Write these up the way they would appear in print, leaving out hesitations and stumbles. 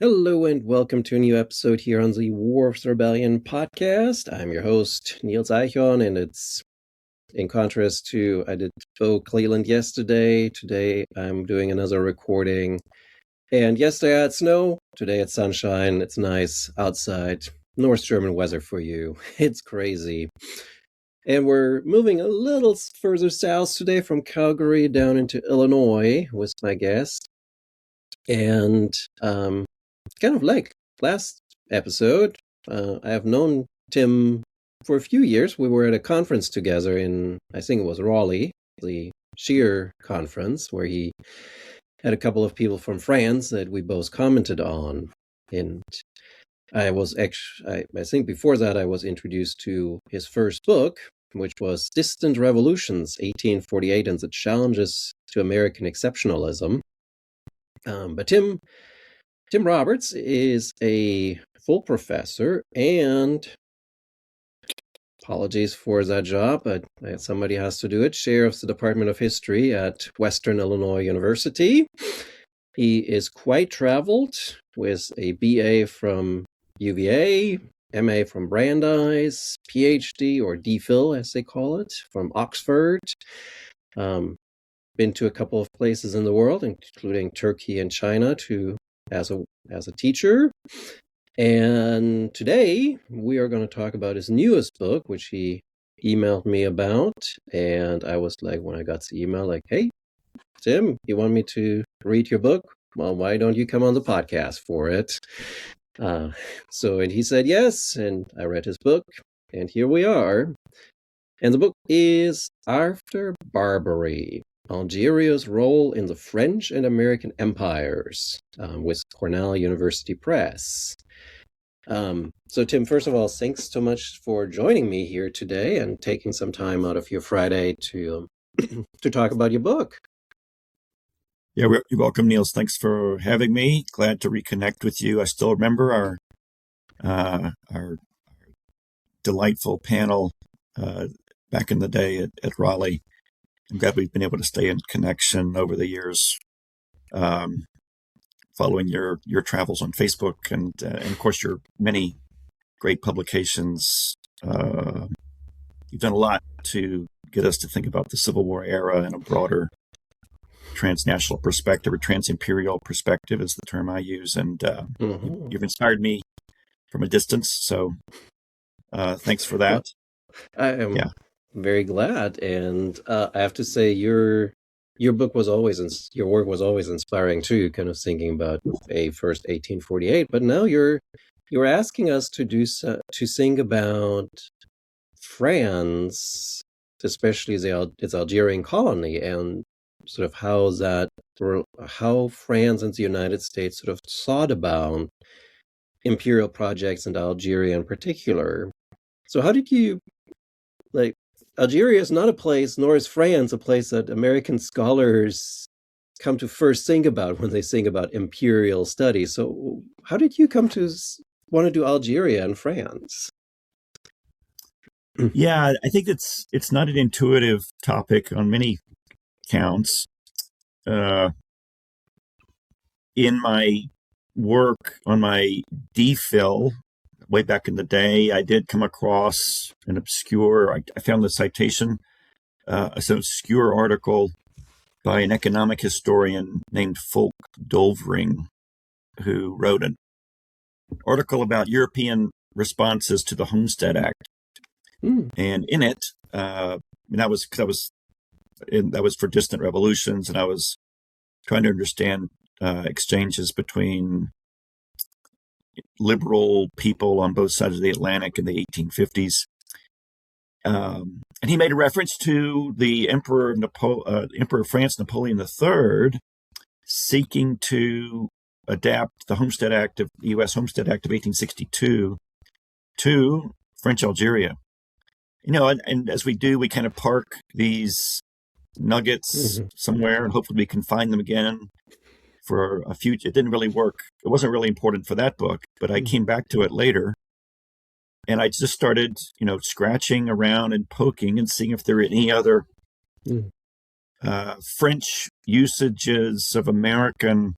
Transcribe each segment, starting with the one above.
Hello and welcome to a new episode here on the Wharf's Rebellion podcast. I'm your host, Niels Eichhorn, and it's in contrast to I did Bo Cleveland yesterday. Today I'm doing another recording. And yesterday I had snow. Today it's sunshine. It's nice outside. North German weather for you. It's crazy. And we're moving a little further south today from Calgary down into Illinois with my guest. And kind of like last episode, I have known Tim for a few years. We were at a conference together in, I think it was Raleigh, the Shear conference, where he had a couple of people from France that we both commented on. And I was actually, I think before that, I was introduced to his first book, which was Distant Revolutions, 1848 and the Challenges to American Exceptionalism. But Tim Roberts is a full professor, and apologies for that job, but somebody has to do it, chair of the Department of History at Western Illinois University. He is quite traveled with a BA from UVA, MA from Brandeis, PhD or DPhil as they call it, from Oxford. Been to a couple of places in the world, including Turkey and China, as a teacher. And today we are going to talk about his newest book, which he emailed me about. And I was like, when I got the email, like, hey, Tim, you want me to read your book? Well, why don't you come on the podcast for it? And he said yes, and I read his book, and here we are. And the book is After Barbary, Algeria's Role in the French and American Empires, with Cornell University Press. So Tim, first of all, thanks so much for joining me here today and taking some time out of your Friday to talk about your book. Yeah, you're welcome, Niels. Thanks for having me. Glad to reconnect with you. I still remember our delightful panel back in the day at Raleigh. I'm glad we've been able to stay in connection over the years, following your travels on Facebook and of course your many great publications. You've done a lot to get us to think about the Civil War era in a broader transnational perspective, or transimperial perspective is the term I use. And you've inspired me from a distance. So thanks for that. I am very glad. And I have to say, your book was always, your work was always inspiring too, kind of thinking about first 1848. But now you're asking us to think about France, especially its Algerian colony, and sort of how France and the United States sort of thought about imperial projects in Algeria in particular. So how did you, like, Algeria is not a place, nor is France a place that American scholars come to first think about when they think about imperial studies. So how did you come to want to do Algeria and France? Yeah, I think it's not an intuitive topic on many counts. In my work on my DPhil way back in the day, I did come across an obscure, I found the citation, an obscure article by an economic historian named Folk Dovring, who wrote an article about European responses to the Homestead Act. And in it, that was for Distant Revolutions, and I was trying to understand exchanges between liberal people on both sides of the Atlantic in the 1850s. And he made a reference to the Emperor of France, Napoleon III, seeking to adapt the Homestead Act of the U.S. Homestead Act of 1862 to French Algeria. And as we do, we kind of park these nuggets somewhere, and hopefully we can find them again for a future. It didn't really work. It wasn't really important for that book, but I came back to it later, and I just started, scratching around and poking and seeing if there were any other French usages of American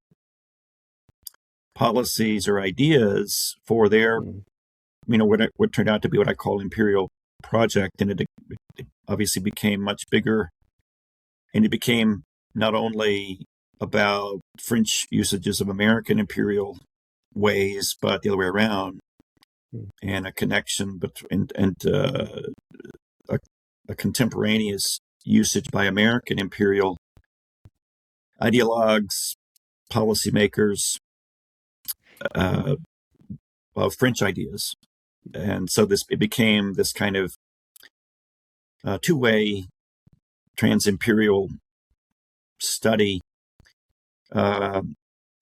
policies or ideas for their, what turned out to be what I call imperial project. And it obviously became much bigger. And it became not only about French usages of American imperial ways, but the other way around, and a connection between a contemporaneous usage by American imperial ideologues, policymakers, of French ideas. And so it became this kind of two-way trans-imperial study.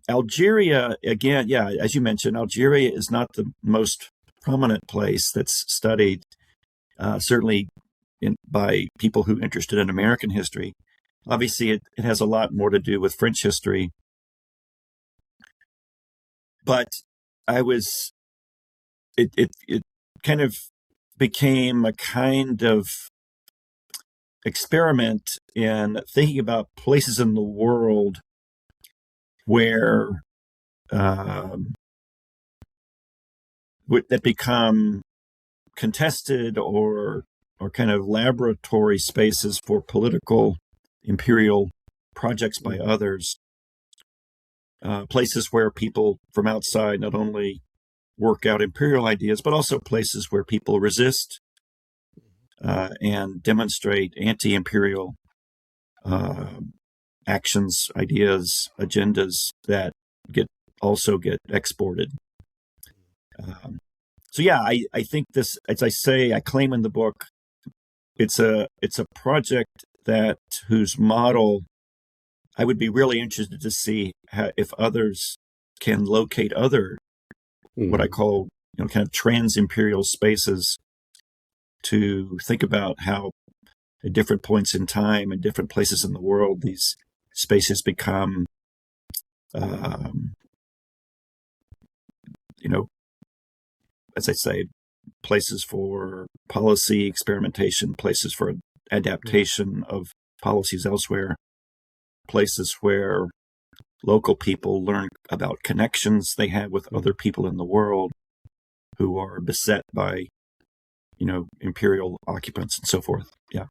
Algeria, again, yeah, as you mentioned, Algeria is not the most prominent place that's studied, certainly by people who are interested in American history. Obviously, it has a lot more to do with French history. But it kind of became a kind of experiment in thinking about places in the world where that become contested or kind of laboratory spaces for political imperial projects by others, places where people from outside not only work out imperial ideas, but also places where people resist and demonstrate anti-imperial actions, ideas, agendas that also get exported. So yeah, I think this, as I say, I claim in the book, it's a project whose model I would be really interested to see if others can locate other what I call kind of trans-imperial spaces to think about how at different points in time and different places in the world these spaces become as I say, places for policy experimentation, places for adaptation of policies elsewhere, places where local people learn about connections they have with other people in the world who are beset by, imperial occupants and so forth. Yeah.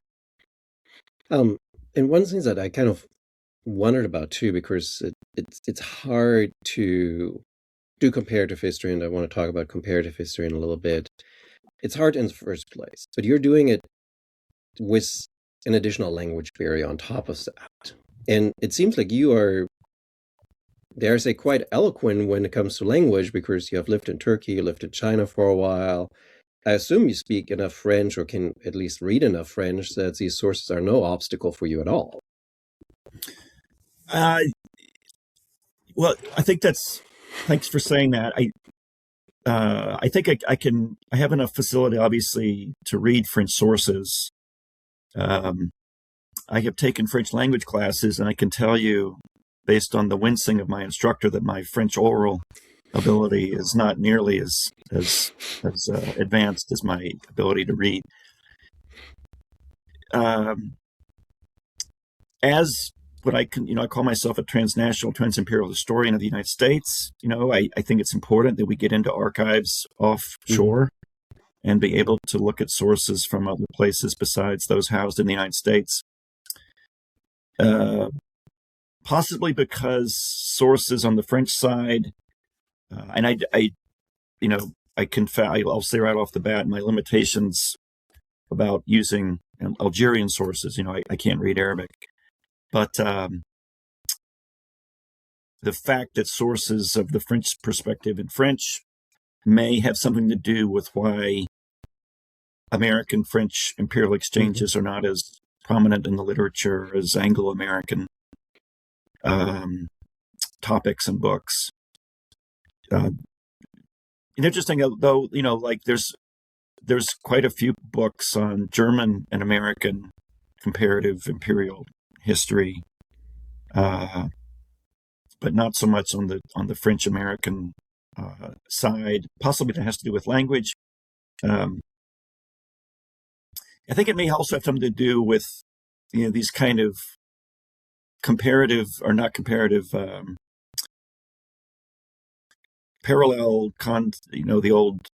And one thing that I kind of wondered about too, because it's hard to do comparative history, and I want to talk about comparative history in a little bit. It's hard in the first place, but you're doing it with an additional language barrier on top of that. And it seems like you are, dare I say, quite eloquent when it comes to language, because you have lived in Turkey, you lived in China for a while. I assume you speak enough French, or can at least read enough French, that these sources are no obstacle for you at all. Well, I think thanks for saying that. I think I have enough facility, obviously, to read French sources. I have taken French language classes, and I can tell you, based on the wincing of my instructor, that my French oral ability is not nearly as advanced as my ability to read. As what I call myself a transnational, trans-imperial historian of the United States. I think it's important that we get into archives offshore and be able to look at sources from other places besides those housed in the United States. Possibly because sources on the French side, and I'll say right off the bat, my limitations about using Algerian sources. I can't read Arabic. But the fact that sources of the French perspective in French may have something to do with why American-French imperial exchanges are not as prominent in the literature as Anglo-American topics and books. Interesting, though, like there's quite a few books on German and American comparative imperial history, but not so much on the French American side. Possibly that has to do with language. I think it may also have something to do with these kind of comparative or not comparative parallel the old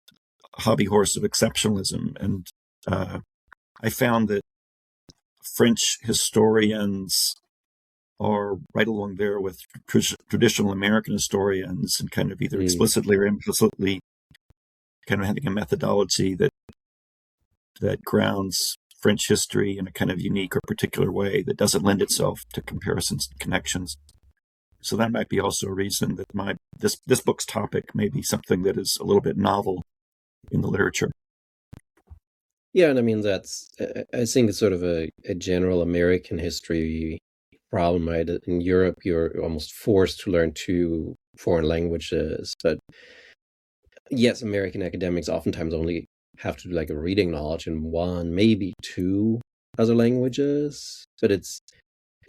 hobby horse of exceptionalism. And I found that French historians are right along there with traditional American historians, and kind of either explicitly or implicitly kind of having a methodology that grounds French history in a kind of unique or particular way that doesn't lend itself to comparisons and connections. So that might be also a reason that this book's topic may be something that is a little bit novel in the literature. Yeah, and I mean I think it's sort of a general American history problem, right? In Europe, you're almost forced to learn two foreign languages, but yes, American academics oftentimes only have to do like a reading knowledge in one, maybe two other languages, but it's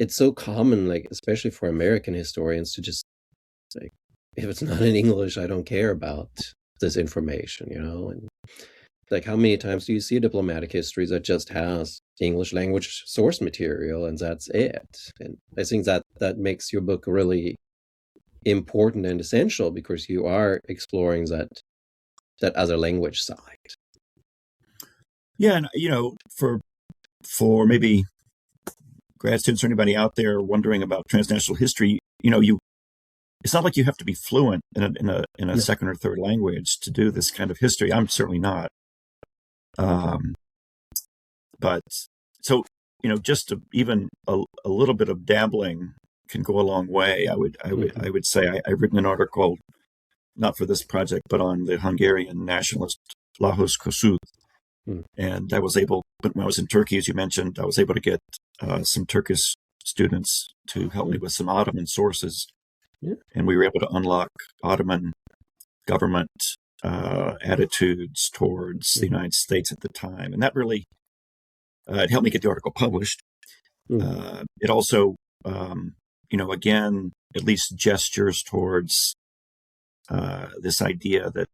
so common, like especially for American historians, to just like, if it's not in English, I don't care about this information, and like how many times do you see diplomatic histories that just has English language source material and that's it? And I think that makes your book really important and essential, because you are exploring that other language side. Yeah, and for maybe grad students or anybody out there wondering about transnational history, it's not like you have to be fluent in a second or third language to do this kind of history. I'm certainly not. But so just even a little bit of dabbling can go a long way. I would say I've written an article, not for this project, but on the Hungarian nationalist Lajos Kossuth. And I was able, but when I was in Turkey, as you mentioned, I was able to get some Turkish students to help me with some Ottoman sources. And we were able to unlock Ottoman government attitudes towards the United States at the time. And that really, it helped me get the article published. It also, again, at least gestures towards this idea that,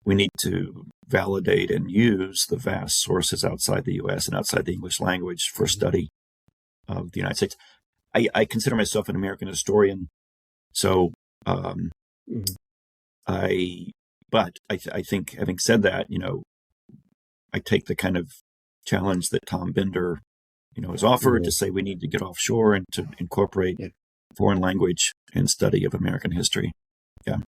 we need to validate and use the vast sources outside the U.S. and outside the English language for study of the United States. I consider myself an American historian, so I think, having said that, I take the kind of challenge that Tom Bender, has offered to say we need to get offshore and to incorporate foreign language in study of American history. Yeah.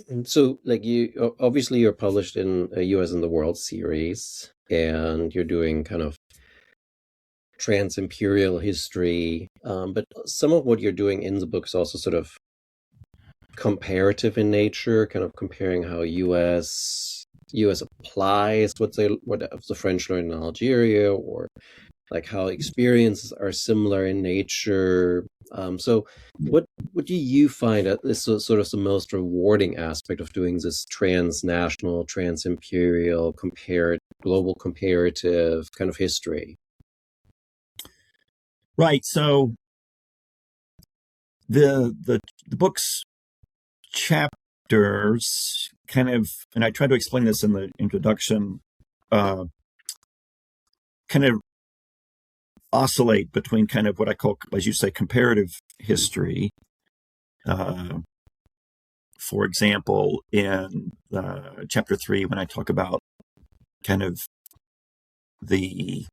And so, like, you're published in a U.S. in the World series, and you're doing kind of trans-imperial history, but some of what you're doing in the book is also sort of comparative in nature, kind of comparing how U.S. applies what the French learned in Algeria, or like how experiences are similar in nature. So what do you find is sort of the most rewarding aspect of doing this transnational, trans-imperial, global comparative kind of history? Right. So the book's chapters kind of, and I try to explain this in the introduction, kind of oscillate between kind of what I call, as you say, comparative history. For example, in chapter 3, when I talk about kind of the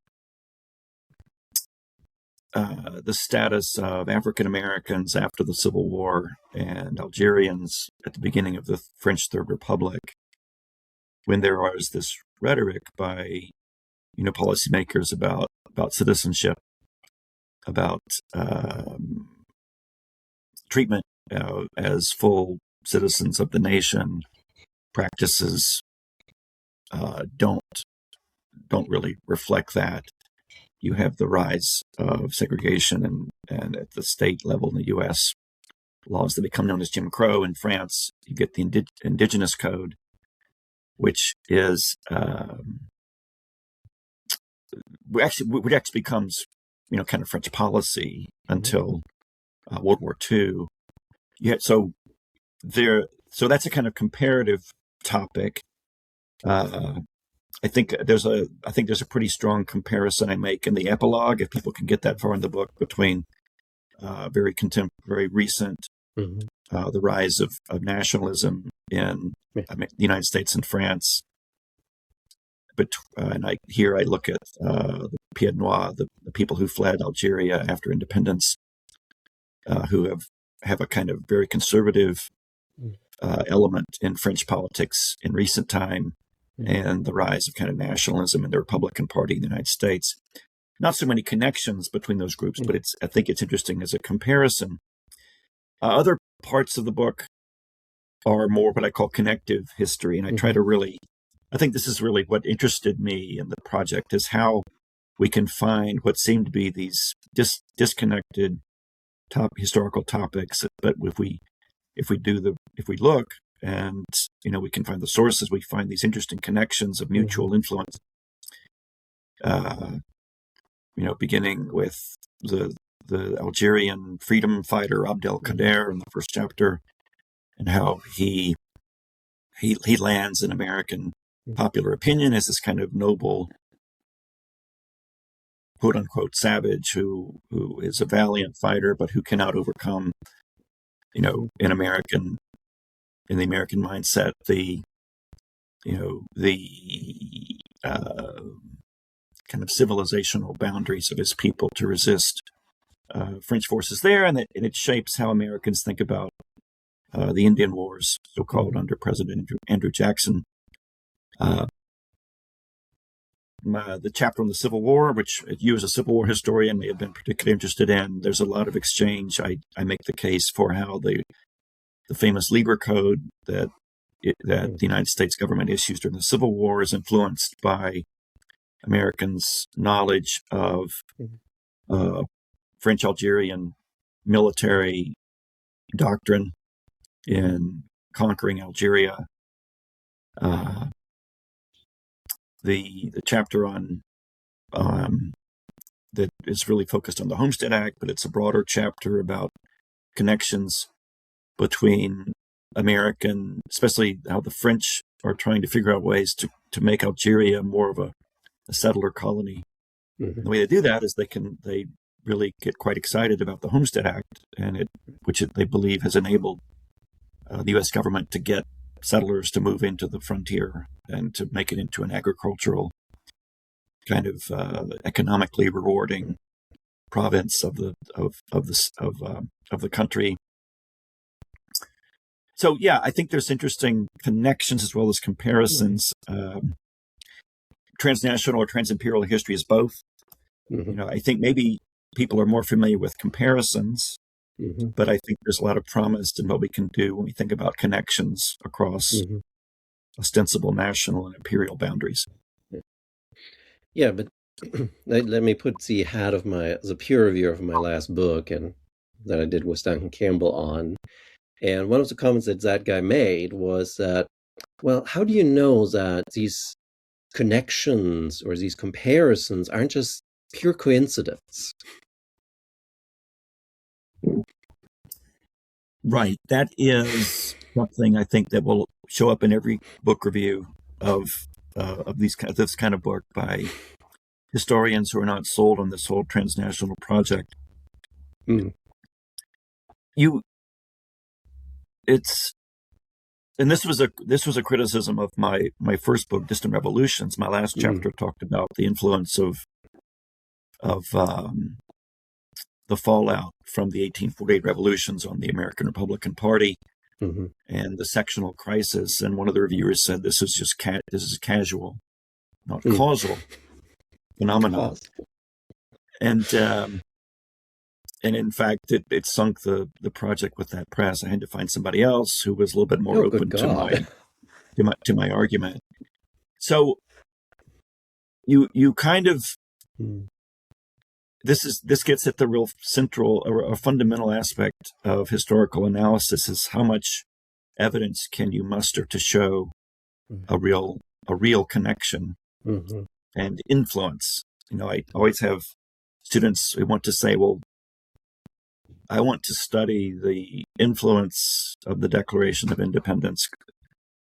status of African Americans after the Civil War and Algerians at the beginning of the French Third Republic, when there was this rhetoric by policymakers about citizenship, about treatment as full citizens of the nation, practices don't really reflect that. You have the rise of segregation and at the state level in the U.S., laws that become known as Jim Crow. In France, you get the Indigenous Code, which is which actually becomes kind of French policy until World War II. Yeah, so that's a kind of comparative topic. I think there's a pretty strong comparison I make in the epilogue, if people can get that far in the book, between very recent, the rise of nationalism in the United States and France. But here I look at the Pied Noirs, the people who fled Algeria after independence, who have a kind of very conservative element in French politics in recent time, and the rise of kind of nationalism in the Republican Party in the United States. Not so many connections between those groups, but I think it's interesting as a comparison. Other parts of the book are more what I call connective history, and I try to I think this is really what interested me in the project, is how we can find what seem to be these disconnected historical topics, but if we look and we can find the sources, we find these interesting connections of mutual influence. Beginning with the Algerian freedom fighter Abdelkader in the first chapter, and how he lands in American popular opinion as this kind of noble, quote unquote, savage who is a valiant fighter, but who cannot overcome, in the American mindset, the kind of civilizational boundaries of his people to resist French forces there, and it shapes how Americans think about the Indian Wars, so-called, under President Andrew Jackson. The chapter on the Civil War, which you as a Civil War historian may have been particularly interested in, there's a lot of exchange. I make the case for how the famous Lieber Code that the United States government issues during the Civil War is influenced by Americans' knowledge of French-Algerian military doctrine in conquering Algeria. The chapter on that is really focused on the Homestead Act, but it's a broader chapter about connections between especially how the French are trying to figure out ways to make Algeria more of a settler colony. The way they do that is they really get quite excited about the Homestead Act, which they believe has enabled the U.S. government to get settlers to move into the frontier and to make it into an agricultural kind of economically rewarding province of the country. So yeah, I think there's interesting connections as well as comparisons. Transnational or transimperial history is both. I think maybe people are more familiar with comparisons, but I think there's a lot of promise in what we can do when we think about connections across ostensible national and imperial boundaries. Yeah, but let me put the hat of as a peer reviewer of my last book, and that I did with Duncan Campbell on. And one of the comments that guy made was that, well, how do you know that these connections or these comparisons aren't just pure coincidence? Right. That is something I think that will show up in every book review of this kind of book by historians who are not sold on this whole transnational project. And this was a criticism of my first book, Distant Revolutions. My last chapter talked about the influence of the fallout from the 1848 revolutions on the American Republican Party and the sectional crisis. And one of the reviewers said this is casual, not causal phenomenon. And in fact, it sunk the project with that press. I had to find somebody else who was a little bit more open to my argument. So you kind of this gets at the real central or fundamental aspect of historical analysis, is how much evidence can you muster to show a real connection and influence. I always have students who want to say, well, I want to study the influence of the Declaration of Independence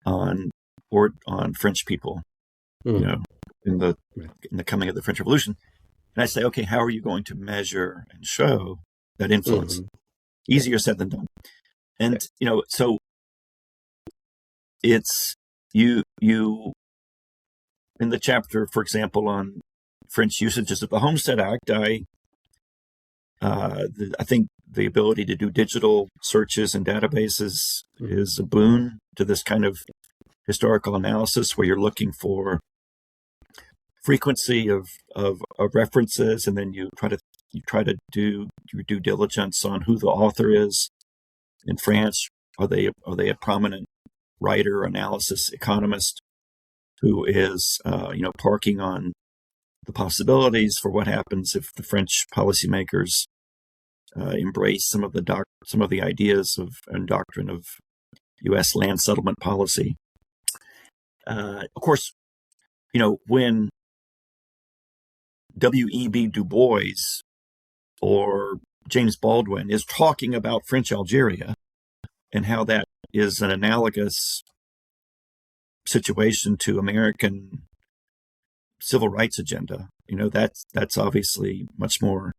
on French people, in the coming of the French Revolution. And I say, okay, how are you going to measure and show that influence. Easier said than done. And, so it's you in the chapter, for example, on French usages of the Homestead Act, I think the ability to do digital searches and databases is a boon to this kind of historical analysis, where you're looking for frequency of references, and then you try to do your due diligence on who the author is. In France, are they a prominent writer, analysis, economist who is parking on the possibilities for what happens if the French policymakers embrace some of the ideas and doctrine of U.S. land settlement policy. Of course, when W.E.B. Du Bois or James Baldwin is talking about French Algeria and how that is an analogous situation to American civil rights agenda, that's obviously much more.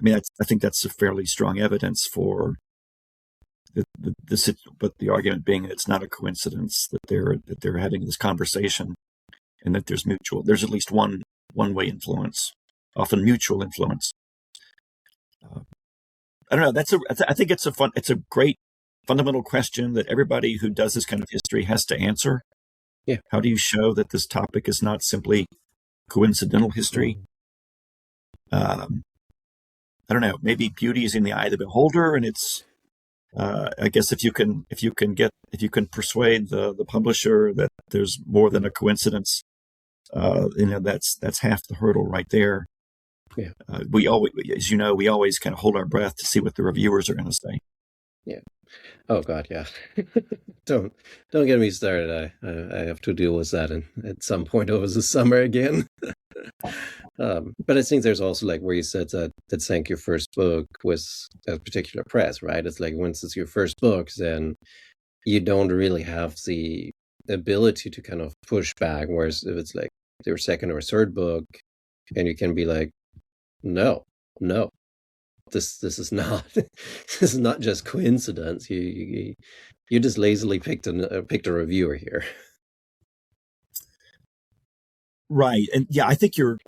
I think that's a fairly strong evidence for but the argument being it's not a coincidence that they're having this conversation, and that there's at least one way influence, often mutual influence. I don't know. I think it's a great fundamental question that everybody who does this kind of history has to answer. Yeah. How do you show that this topic is not simply coincidental history? I don't know. Maybe beauty is in the eye of the beholder, and it's. I guess if you can persuade the publisher that there's more than a coincidence, that's half the hurdle right there. Yeah. We always kind of hold our breath to see what the reviewers are going to say. Yeah. Oh God, yeah. Don't get me started. I have to deal with that at some point over the summer again. But I think there's also where you said that saying your first book was a particular press, right? It's once it's your first book, then you don't really have the ability to kind of push back. Whereas if it's your second or third book, and you can be no, this is not this is not just coincidence. You just lazily picked a reviewer here. Right. And yeah, I think you're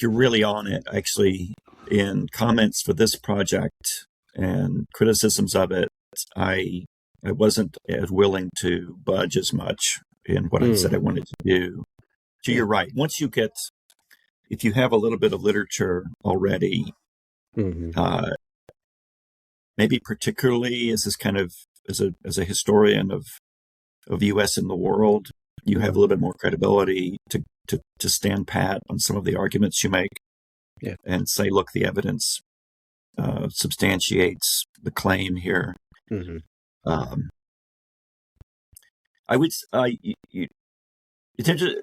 really on it, actually. In comments for this project and criticisms of it, I wasn't as willing to budge as much in what I said I wanted to do. So you're right. If you have a little bit of literature already, maybe particularly as this kind of as a historian of U.S. in the world, you have a little bit more credibility to stand pat on some of the arguments you make, and say, look, the evidence substantiates the claim here. I would. It's interesting.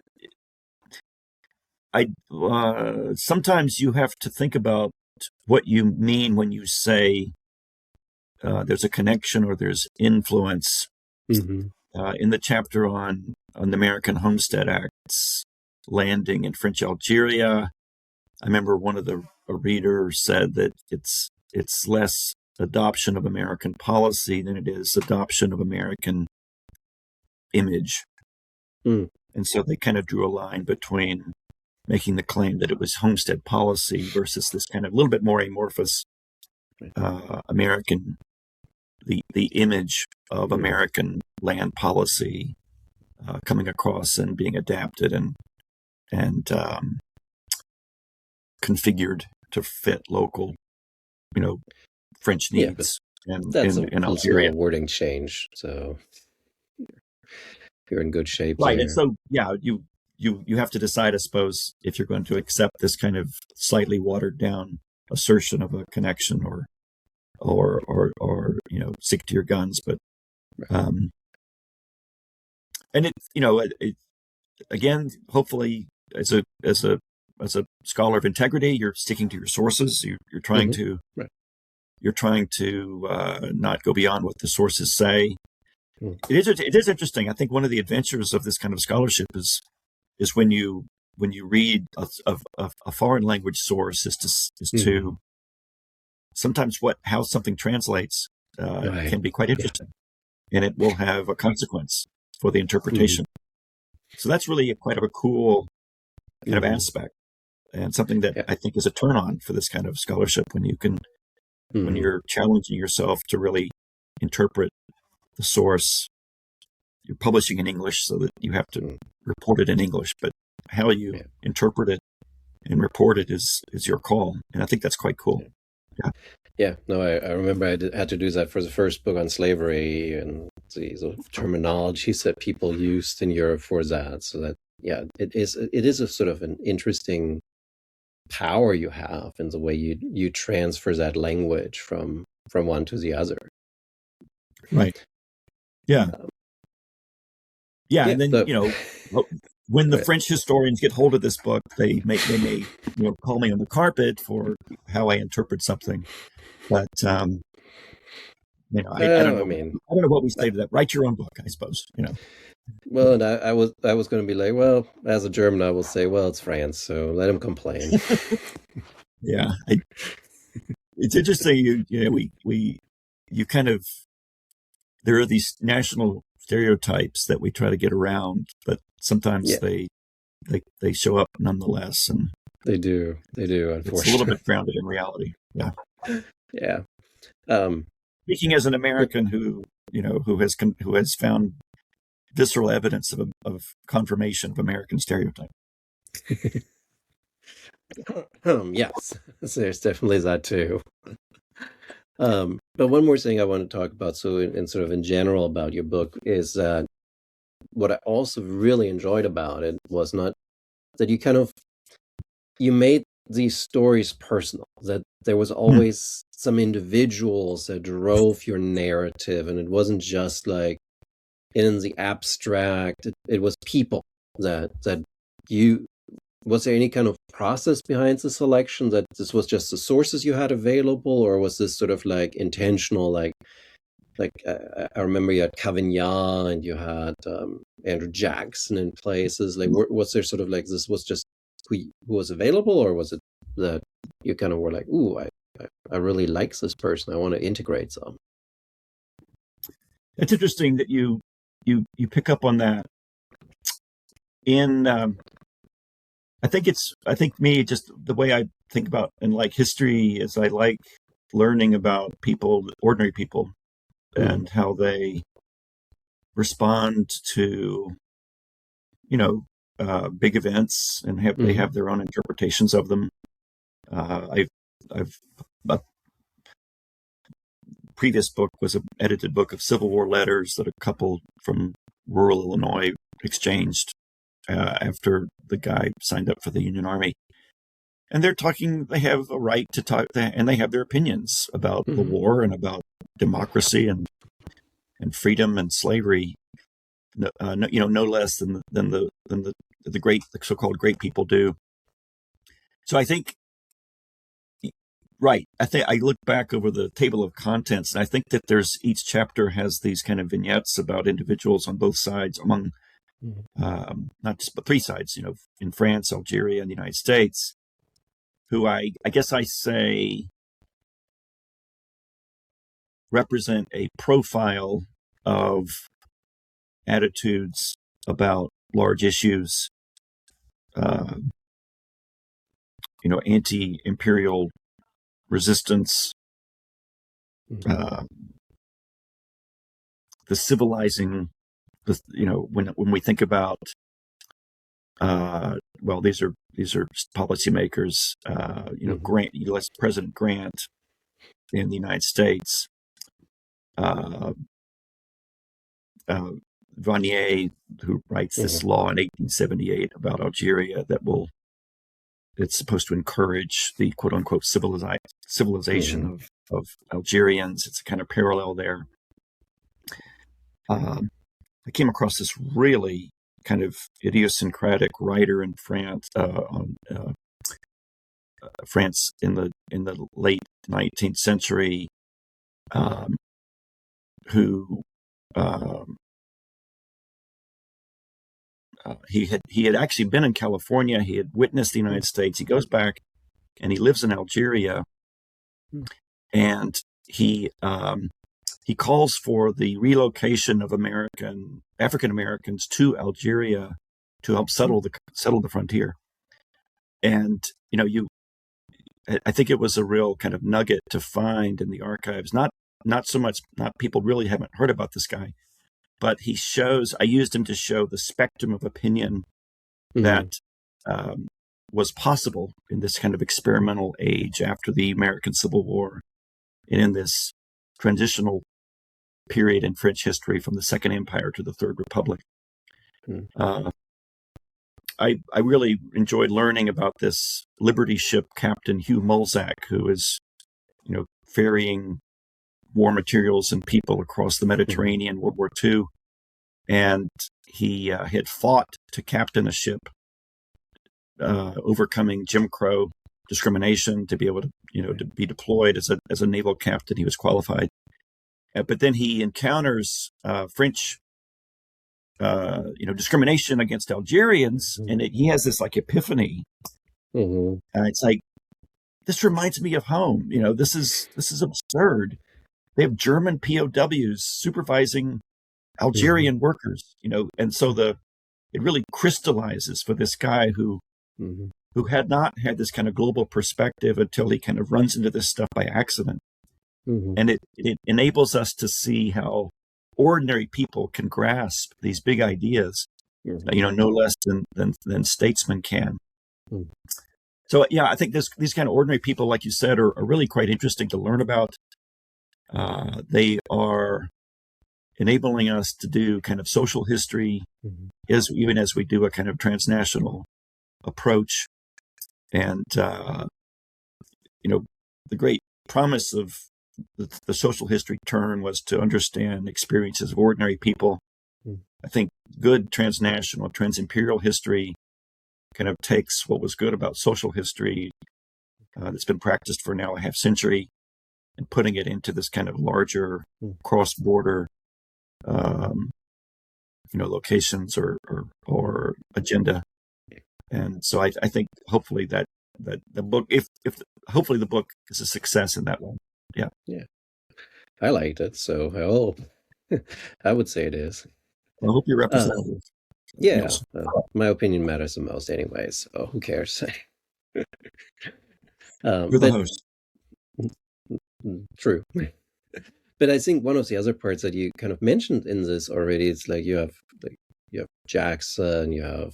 Sometimes you have to think about what you mean when you say there's a connection or there's influence. In the chapter on the American Homestead Act's landing in French Algeria, I remember one of the readers said that it's less adoption of American policy than it is adoption of American image. And so they kind of drew a line between making the claim that it was homestead policy versus this kind of little bit more amorphous American, the image of American land policy coming across and being adapted and configured to fit local, French needs. And that's in Algeria, a wording change, so you're in good shape, right? there. And so, you have to decide, I suppose, if you're going to accept this kind of slightly watered down assertion of a connection, or stick to your guns. But and it again, hopefully, as a scholar of integrity, you're sticking to your sources. You're trying to not go beyond what the sources say. It is interesting. I think one of the adventures of this kind of scholarship is when you read a foreign language source is to sometimes how something translates Right. can be quite Yeah. interesting, and it will have a consequence for the Mhm. interpretation. So that's really quite of a cool kind of Mhm. aspect, and something that Yeah. I think is a turn on for this kind of scholarship when Mhm. you're challenging yourself to really interpret the source. You're publishing in English so that you have to Mm. report it in English, but how you Yeah. interpret it and report it is your call, and I think that's quite cool. Yeah. Yeah, Yeah. No, I remember had to do that for the first book on slavery and the terminologies that people used in Europe for that. So that, yeah, it is a sort of an interesting power you have in the way you transfer that language from one to the other. right. Yeah, Um, yeah, yeah. and then So, when the go ahead. French historians get hold of this book, they may call me on the carpet for how I interpret something, but I don't I know. mean, I don't know what we I- say to that. Write your own book, I suppose. well, and I was going to be like, well, as a German, I will say, well, it's France, so let him complain. Yeah, it's interesting. You kind of there are these national stereotypes that we try to get around, but sometimes Yeah, they show up nonetheless, and they do. They do, it's a little unfortunately. bit grounded in reality. Yeah. Yeah. Um, Speaking as an but American who has found visceral evidence of confirmation of American stereotype. yes, there's definitely that too. But one more thing I want to talk about, so in sort of in general about your book, is that what I also really enjoyed about it was not that you made these stories personal, that there was Hmm. always some individuals that drove your narrative, and it wasn't just like in the abstract. It was people that you was there any kind of process behind the selection, that this was just the sources you had available, or was this sort of like intentional, I remember you had Cavignan and you had Andrew Jackson in places. Like, was there sort of like this was just who was available, or was it that you kind of were like, ooh, I really like this person. I want to integrate some. It's interesting that you pick up on that. In I think me just the way I think about and like history is I like learning about people, ordinary people, Mm, and how they respond to big events, and they mm, have their own interpretations of them. I've a previous book was an edited book of Civil War letters that a couple from rural Illinois exchanged after the guy signed up for the Union Army. And they're talking, they have a right to talk, and they have their opinions about the mm, war and about democracy and freedom and slavery, no less than the great, the so-called great people do. So I think, right, I think I look back over the table of contents, and I think that there's each chapter has these kind of vignettes about individuals on both sides, among mm, not just but three sides, in France, Algeria, and the United States, who I guess I say represent a profile of attitudes about large issues, uh, anti-imperial resistance, mm, uh, the civilizing, when we think about, well, these are policymakers, mm, Grant, U.S. President Grant in the United States, uh, uh, Vanier, who writes this mm, law in 1878 about Algeria it's supposed to encourage the quote unquote civilization mm, of Algerians. It's a kind of parallel there. Um, I came across this really kind of idiosyncratic writer in France, France in the late 19th century, um, who um, he had actually been in California. He had witnessed the mm, United States. He goes back and he lives in Algeria, and he calls for the relocation of African Americans to Algeria to help settle the frontier. And I think it was a real kind of nugget to find in the archives. Not people really haven't heard about this guy, but I used him to show the spectrum of opinion that was possible in this kind of experimental age after the American Civil War and in this transitional period in French history from the Second Empire to the Third Republic. I really enjoyed learning about this Liberty ship captain, Hugh Mulzac, who is, ferrying war materials and people across the Mediterranean, World War II. And he had fought to captain a ship, overcoming Jim Crow discrimination to be able to, to be deployed as a naval captain. He was qualified. But then he encounters French discrimination against Algerians, and he has this like epiphany. It's like, this reminds me of home. This is absurd. They have German POWs supervising Algerian workers. And so it really crystallizes for this guy who had not had this kind of global perspective until he kind of runs into this stuff by accident. And it enables us to see how ordinary people can grasp these big ideas, no less than statesmen can. So, yeah, I think these kind of ordinary people, like you said, are really quite interesting to learn about. They are enabling us to do kind of social history, even as we do a kind of transnational approach. And, the great promise of the social history turn was to understand experiences of ordinary people. I think good transnational, transimperial history kind of takes what was good about social history that's been practiced for now a half century and putting it into this kind of larger cross-border, locations or agenda. And so I think hopefully that the book, if hopefully the book is a success in that one. Yeah. I liked it, so I hope. I would say it is. I hope you're representative. Yeah, my opinion matters the most anyway, so who cares? You're the host. True. But I think one of the other parts that you kind of mentioned in this already is like you have Jackson, you have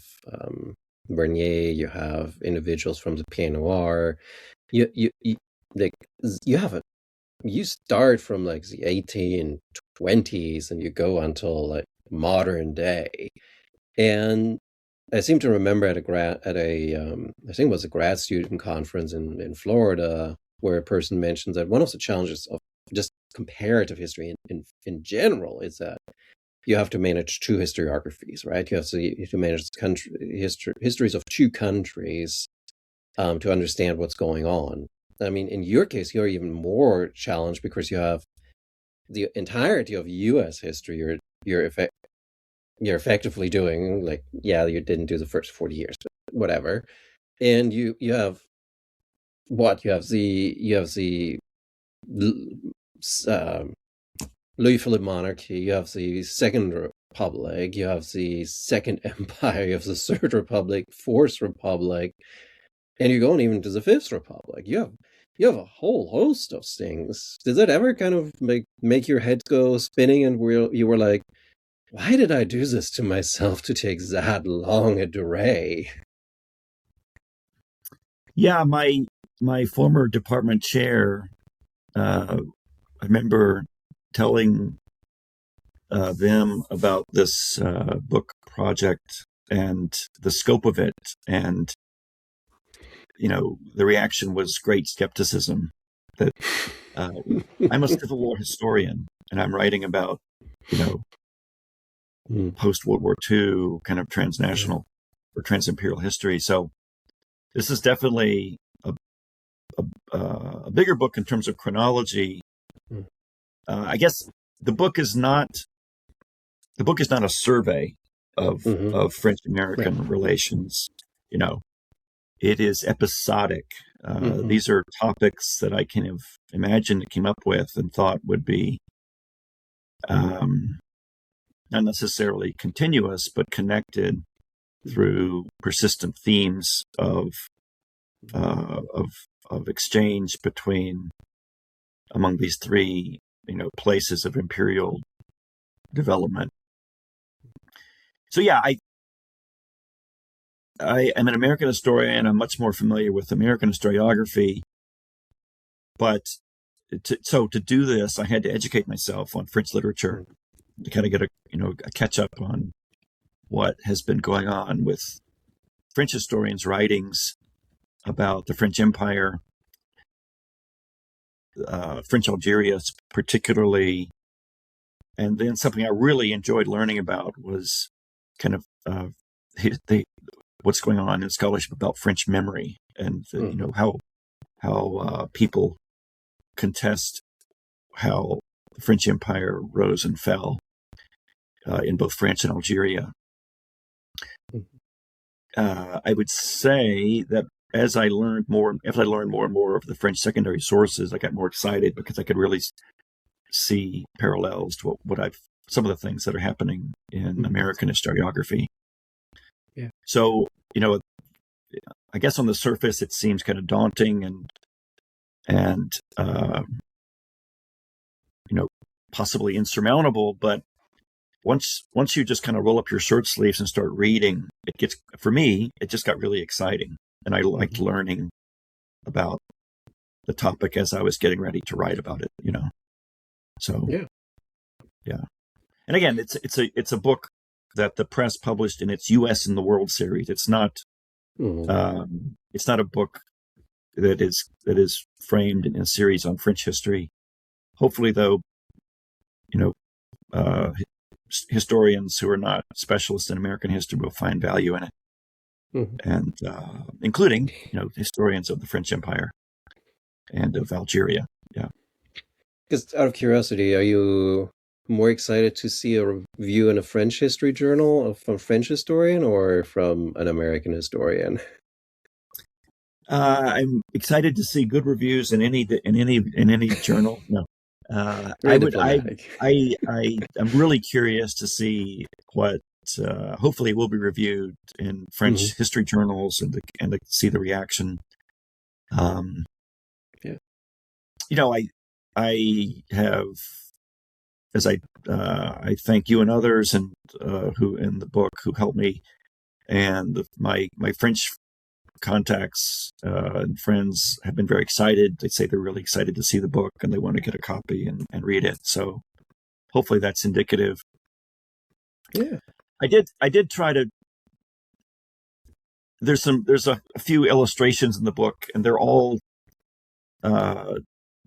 Bernier, you have individuals from the Pied Noir. You start from like the 1820s and you go until like modern day. And I seem to remember at I think it was a grad student conference in Florida, where a person mentioned that one of the challenges of just comparative history in general is that you have to manage two historiographies, right? You have to manage histories of two countries to understand what's going on. I mean, in your case, you're even more challenged because you have the entirety of U.S. history. You're effectively doing, like, yeah, you didn't do the first 40 years, but whatever. And you have what? You have the Louis Philippe monarchy, you have the Second Republic, you have the Second Empire, you have the Third Republic, Fourth Republic, and you're going even to the Fifth Republic. You have a whole host of things. Did that ever kind of make your head go spinning and you were like, why did I do this to myself to take that long a durée? Yeah, my former department chair, I remember telling them about this book project and the scope of it, and the reaction was great skepticism. That I'm a Civil War historian, and I'm writing about post World War II kind of transnational or transimperial history. So this is definitely a bigger book in terms of chronology. I guess the book is not a survey of French American relations. It is episodic. These are topics that I kind of imagined, came up with, and thought would be not necessarily continuous, but connected through persistent themes of exchange among these three, places of imperial development. So yeah, I am an American historian. I'm much more familiar with American historiography, but to do this, I had to educate myself on French literature to kind of get a catch up on what has been going on with French historians' writings about the French Empire, French Algeria particularly. And then something I really enjoyed learning about was kind of what's going on in scholarship about French memory, and how people contest how the French Empire rose and fell in both France and Algeria. I would say that as I learned more and more of the French secondary sources, I got more excited because I could really see parallels to some of the things that are happening in American historiography. Yeah. So, I guess on the surface it seems kind of daunting and possibly insurmountable, but once you just kind of roll up your shirt sleeves and start reading, for me, it just got really exciting. And I liked learning about the topic as I was getting ready to write about it, So, yeah. And again, it's a book that the press published in its U.S. in the World series. It's not a book that is framed in a series on French history. Hopefully, though, historians who are not specialists in American history will find value in it, and including historians of the French Empire and of Algeria. Yeah. Just out of curiosity, are you more excited to see a review in a French history journal from a French historian or from an American historian? I'm excited to see good reviews in any journal. No, Very diplomatic. I'm really curious to see what hopefully will be reviewed in French history journals and to see the reaction. I have, as I thank you and others and who in the book who helped me, and my French contacts and friends have been very excited. They say they're really excited to see the book and they want to get a copy and read it. So hopefully that's indicative. Yeah, I did try to. There's a few illustrations in the book, and they're all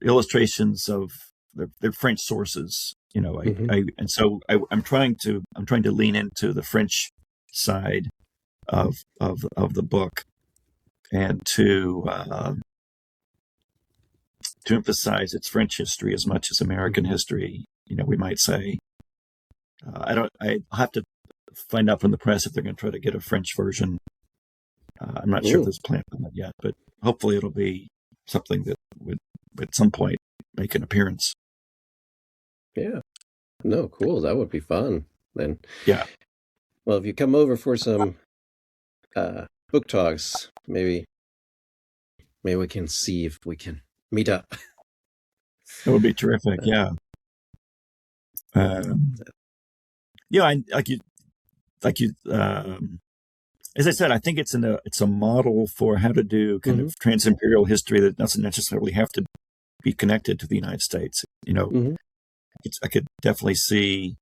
illustrations of their French sources. I'm trying to lean into the French side of the book, and to emphasize its French history as much as American history. We might say. I'll have to find out from the press if they're going to try to get a French version. I'm not sure if there's a plan for that yet, but hopefully it'll be something that would at some point make an appearance. Yeah. No, cool. That would be fun. Then. Yeah. Well, if you come over for some book talks, maybe we can see if we can meet up. That would be terrific. Yeah. As I said, I think it's a model for how to do kind of trans-imperial history that doesn't necessarily have to be connected to the United States. I could definitely see.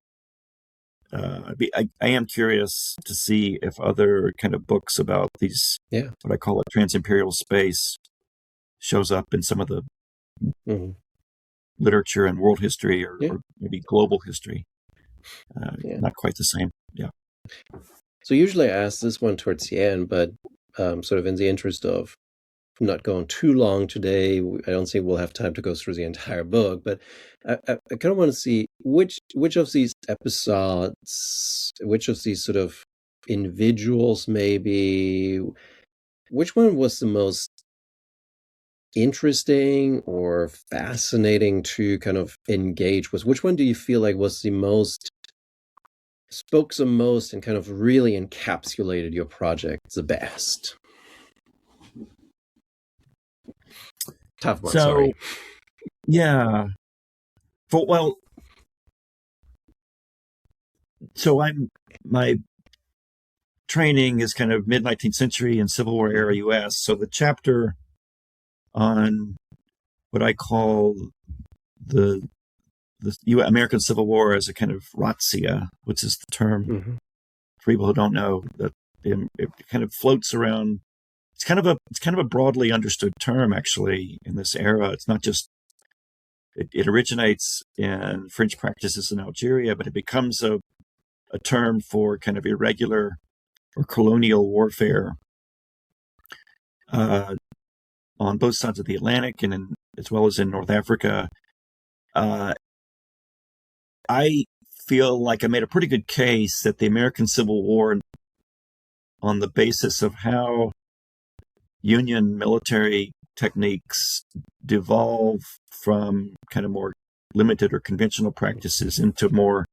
I am curious to see if other kind of books about these, what I call a trans-imperial space, shows up in some of the literature and world history or maybe global history. Not quite the same. Yeah. So usually I ask this one towards the end, but sort of in the interest of not going too long today, I don't think we'll have time to go through the entire book, but I kind of want to see which of these episodes, which of these sort of individuals maybe, which one was the most interesting or fascinating to kind of engage with? Which one do you feel like was the most, spoke the most and kind of really encapsulated your project the best? Tough one, So sorry. yeah, well, so my training is kind of mid 19th century and Civil War era U.S. So the chapter on what I call the American Civil War as a kind of razzia, which is the term Mm-hmm. for people who don't know, that it kind of floats around. It's kind of a broadly understood term actually in this era. It's not just it originates in French practices in Algeria, but it becomes a term for kind of irregular or colonial warfare uh, on both sides of the Atlantic and as well as in North Africa. I feel like I made a pretty good case that the American Civil War, on the basis of how Union military techniques devolve from kind of more limited or conventional practices into more,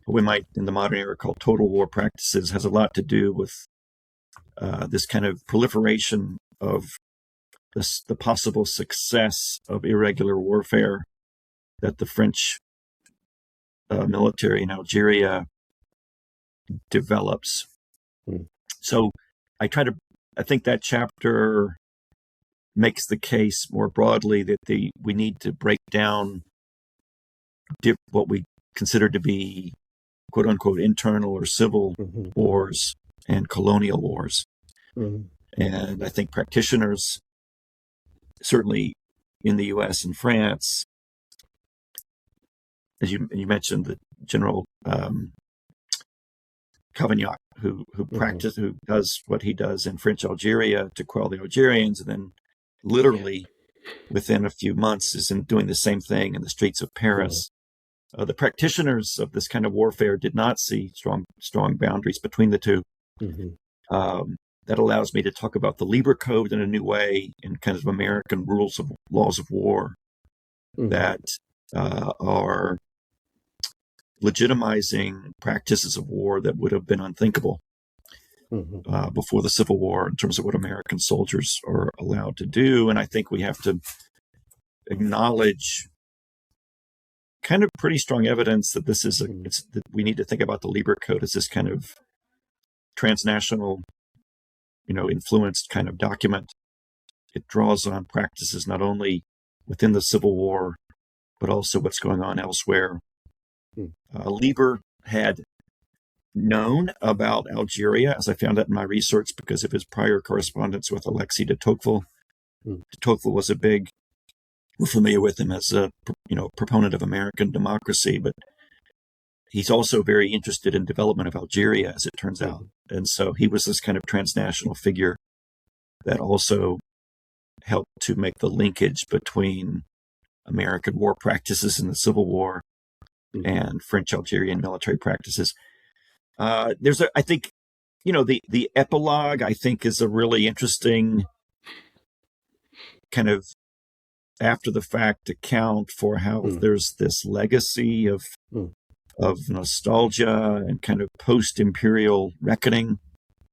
what we might in the modern era call total war practices, has a lot to do with this kind of proliferation of the possible success of irregular warfare that the French military in Algeria develops. Mm. So I think that chapter makes the case more broadly that we need to break down what we consider to be quote unquote internal or civil Mm-hmm. wars and colonial wars. Mm-hmm. And I think practitioners, certainly in the US and France, as you mentioned, the General Cavaignac, who does what he does in French Algeria to quell the Algerians, and then literally within a few months is doing the same thing in the streets of Paris. The practitioners of this kind of warfare did not see strong boundaries between the two. Mm-hmm. That allows me to talk about the Lieber Code in a new way, in kind of American laws of war Mm-hmm. that are legitimizing practices of war that would have been unthinkable before the Civil War in terms of what American soldiers are allowed to do. And I think we have to acknowledge kind of pretty strong evidence that this is that we need to think about the Lieber Code as this kind of transnational, influenced kind of document. It draws on practices not only within the Civil War, but also what's going on elsewhere. Lieber had known about Algeria, as I found out in my research, because of his prior correspondence with Alexis de Tocqueville. De Tocqueville was we're familiar with him as a proponent of American democracy, but he's also very interested in development of Algeria, as it turns out. And so he was this kind of transnational figure that also helped to make the linkage between American war practices in the Civil War and French Algerian military practices. I think, the epilogue, I think, is a really interesting kind of after the fact account for how there's this legacy of nostalgia and kind of post-imperial reckoning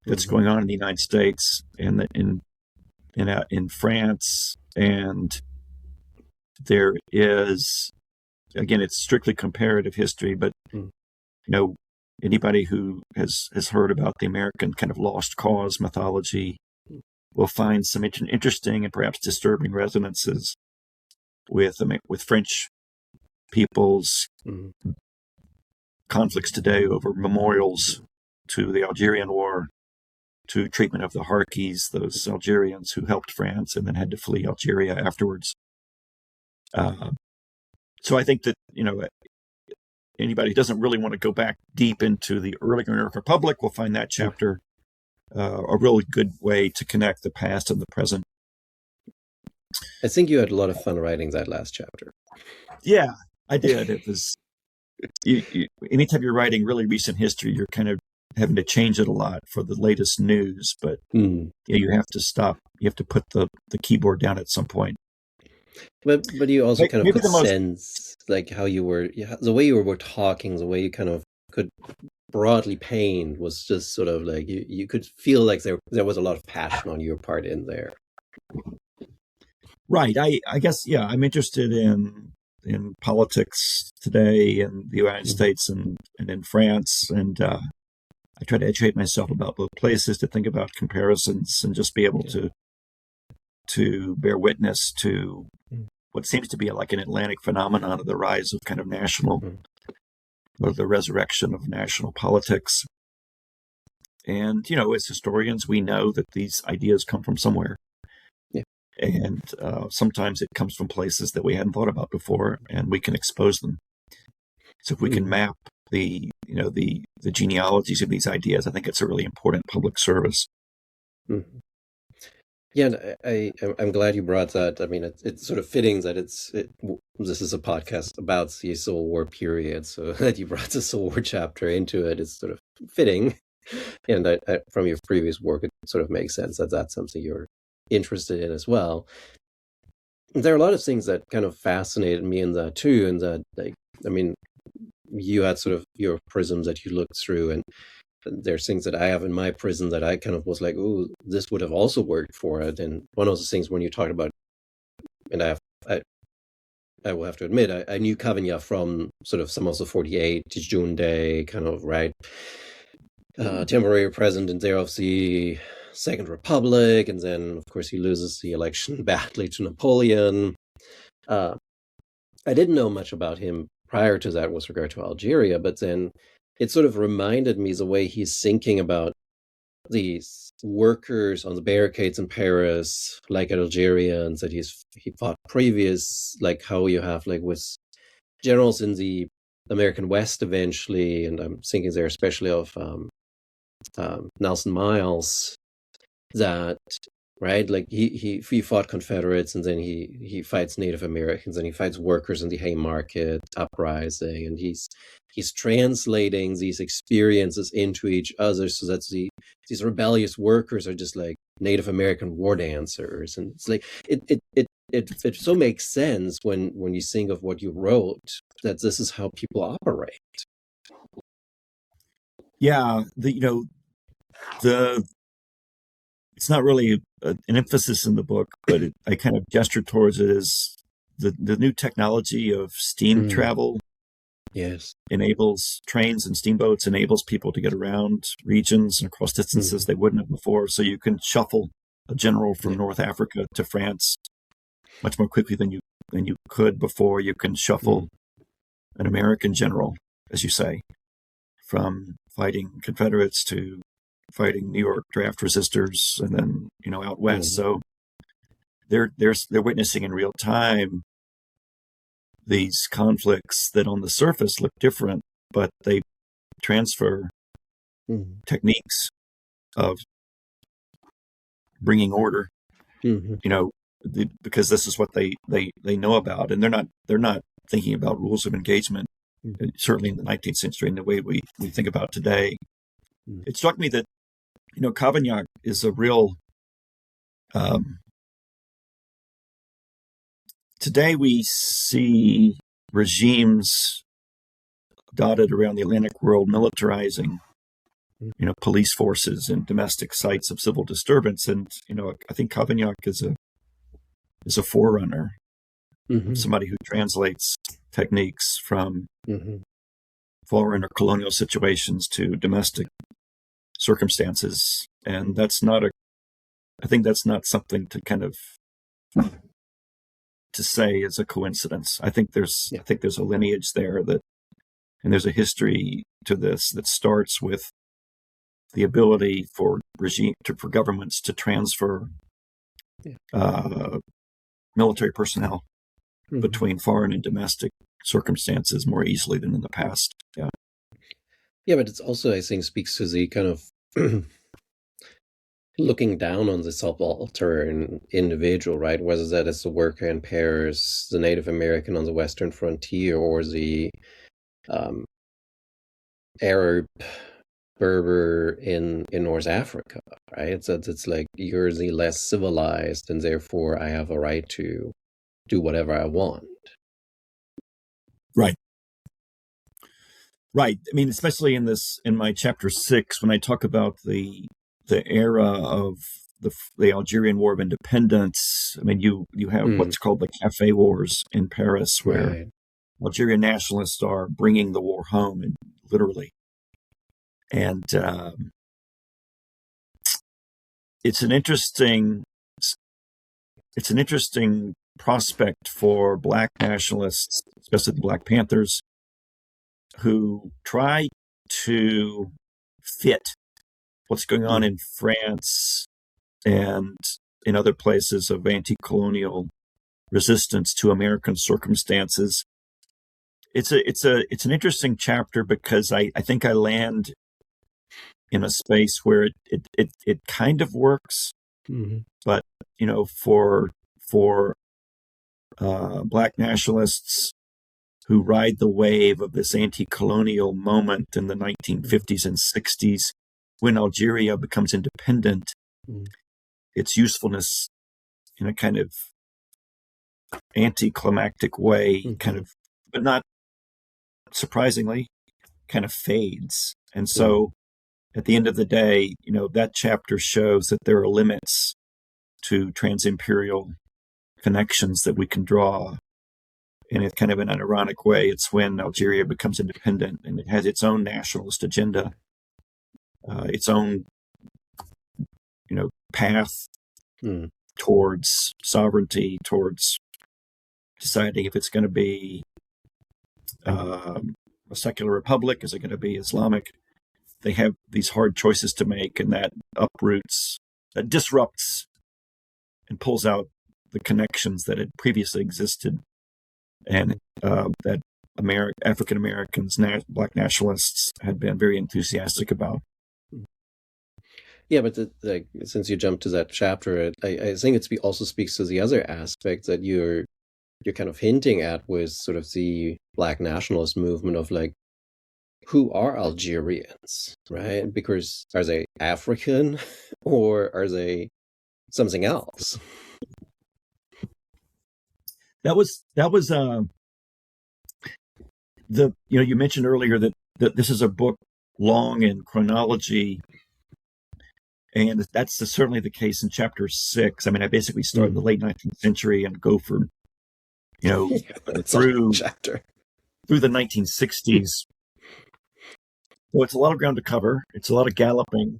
that's going on in the United States and in France. And there is, again, it's strictly comparative history, but anybody who has heard about the American kind of lost cause mythology will find some interesting and perhaps disturbing resonances with French people's conflicts today over memorials to the Algerian War, to treatment of the Harkis, those Algerians who helped France and then had to flee Algeria afterwards. So I think that, anybody who doesn't really want to go back deep into the early American Republic will find that chapter a really good way to connect the past and the present. I think you had a lot of fun writing that last chapter. Yeah, I did. It was, anytime you're writing really recent history, you're kind of having to change it a lot for the latest news. But you have to stop. You have to put the keyboard down at some point. But you also kind of Maybe could the most sense like how you were, the way you were talking, the way you kind of could broadly paint was just sort of like you could feel like there was a lot of passion on your part in there. right. I guess I'm interested in politics today in the United States and in France, and I try to educate myself about both places, to think about comparisons, and just be able to bear witness to what seems to be like an Atlantic phenomenon of the rise of kind of national, or the resurrection of national politics. And, as historians, we know that these ideas come from somewhere. Yeah. And sometimes it comes from places that we hadn't thought about before, and we can expose them. So if we can map the genealogies of these ideas, I think it's a really important public service. Mm-hmm. Yeah, and I'm glad you brought that. I mean, it's sort of fitting that this is a podcast about the Civil War period, so that you brought the Civil War chapter into it is sort of fitting. And from your previous work, it sort of makes sense that that's something you're interested in as well. There are a lot of things that kind of fascinated me in that too, and that, like, I mean, you had sort of your prisms that you looked through, and there's things that I have in my prison that I kind of was like, oh, this would have also worked for it. And one of those things when you talked about, and I will have to admit, I knew Cavagna from sort of Summer of 48, June Day, kind of, right? Temporary president there of the Second Republic, and then, of course, he loses the election badly to Napoleon. I didn't know much about him prior to that with regard to Algeria, but then it sort of reminded me the way he's thinking about these workers on the barricades in Paris, like Algeria, and that he fought previous, like how you have like with generals in the American West eventually, and I'm thinking there especially of Nelson Miles, that, right, like he fought Confederates, and then he fights Native Americans, and he fights workers in the Haymarket uprising, and he's translating these experiences into each other, so that these rebellious workers are just like Native American war dancers, and it's like it so makes sense when you think of what you wrote, that this is how people operate. Yeah, it's not really an emphasis in the book, but I kind of gestured towards it as the new technology of steam travel. Yes, enables trains and steamboats, enables people to get around regions and across distances they wouldn't have before. So you can shuffle a general from North Africa to France much more quickly than you could before. You can shuffle an American general, as you say, from fighting Confederates to fighting New York draft resistors, and then out west. So they're witnessing in real time these conflicts that on the surface look different, but they transfer techniques of bringing order, because this is what they know about, and they're not thinking about rules of engagement, certainly in the 19th century in the way we think about today. It struck me that, Cavaignac is a real, today we see regimes dotted around the Atlantic world militarizing, police forces and domestic sites of civil disturbance. And, I think Cavaignac is a forerunner, somebody who translates techniques from foreign or colonial situations to domestic circumstances. And I think that's not something to kind of to say is a coincidence. I think there's a lineage there, and there's a history to this that starts with the ability for governments to transfer military personnel between foreign and domestic circumstances more easily than in the past. Yeah, but it's also, I think, speaks to the kind of looking down on the subaltern individual, right? Whether that is the worker in Paris, the Native American on the Western frontier, or the Arab Berber in North Africa, right? So it's like you're the less civilized, and therefore I have a right to do whatever I want. Right. Right. I mean, especially in my chapter 6, when I talk about the era of the Algerian War of Independence. I mean, you have what's called the Café Wars in Paris, where Right. Algerian nationalists are bringing the war home, and literally. And it's an interesting prospect for Black nationalists, especially the Black Panthers, who try to fit what's going on in France and in other places of anti-colonial resistance to American circumstances. It's an interesting chapter because I think I land in a space where it kind of works, but for Black nationalists who ride the wave of this anti-colonial moment in the 1950s and 60s, when Algeria becomes independent, its usefulness in a kind of anticlimactic way, but not surprisingly, kind of fades. And so at the end of the day, that chapter shows that there are limits to trans-imperial connections that we can draw. And it's kind of in an ironic way, it's when Algeria becomes independent and it has its own nationalist agenda, its own, path towards sovereignty, towards deciding if it's going to be a secular republic, is it going to be Islamic? They have these hard choices to make, and that disrupts and pulls out the connections that had previously existed, and that African Americans, Black nationalists, had been very enthusiastic about. Yeah, but since you jumped to that chapter, I think it also speaks to the other aspect that you're kind of hinting at with sort of the Black nationalist movement of like, who are Algerians, right? Because are they African or are they something else? That was you mentioned earlier that this is a book long in chronology, and that's certainly the case in chapter 6. I mean, I basically start in the late 19th century and go from through the 1960s. So it's a lot of ground to cover. It's a lot of galloping,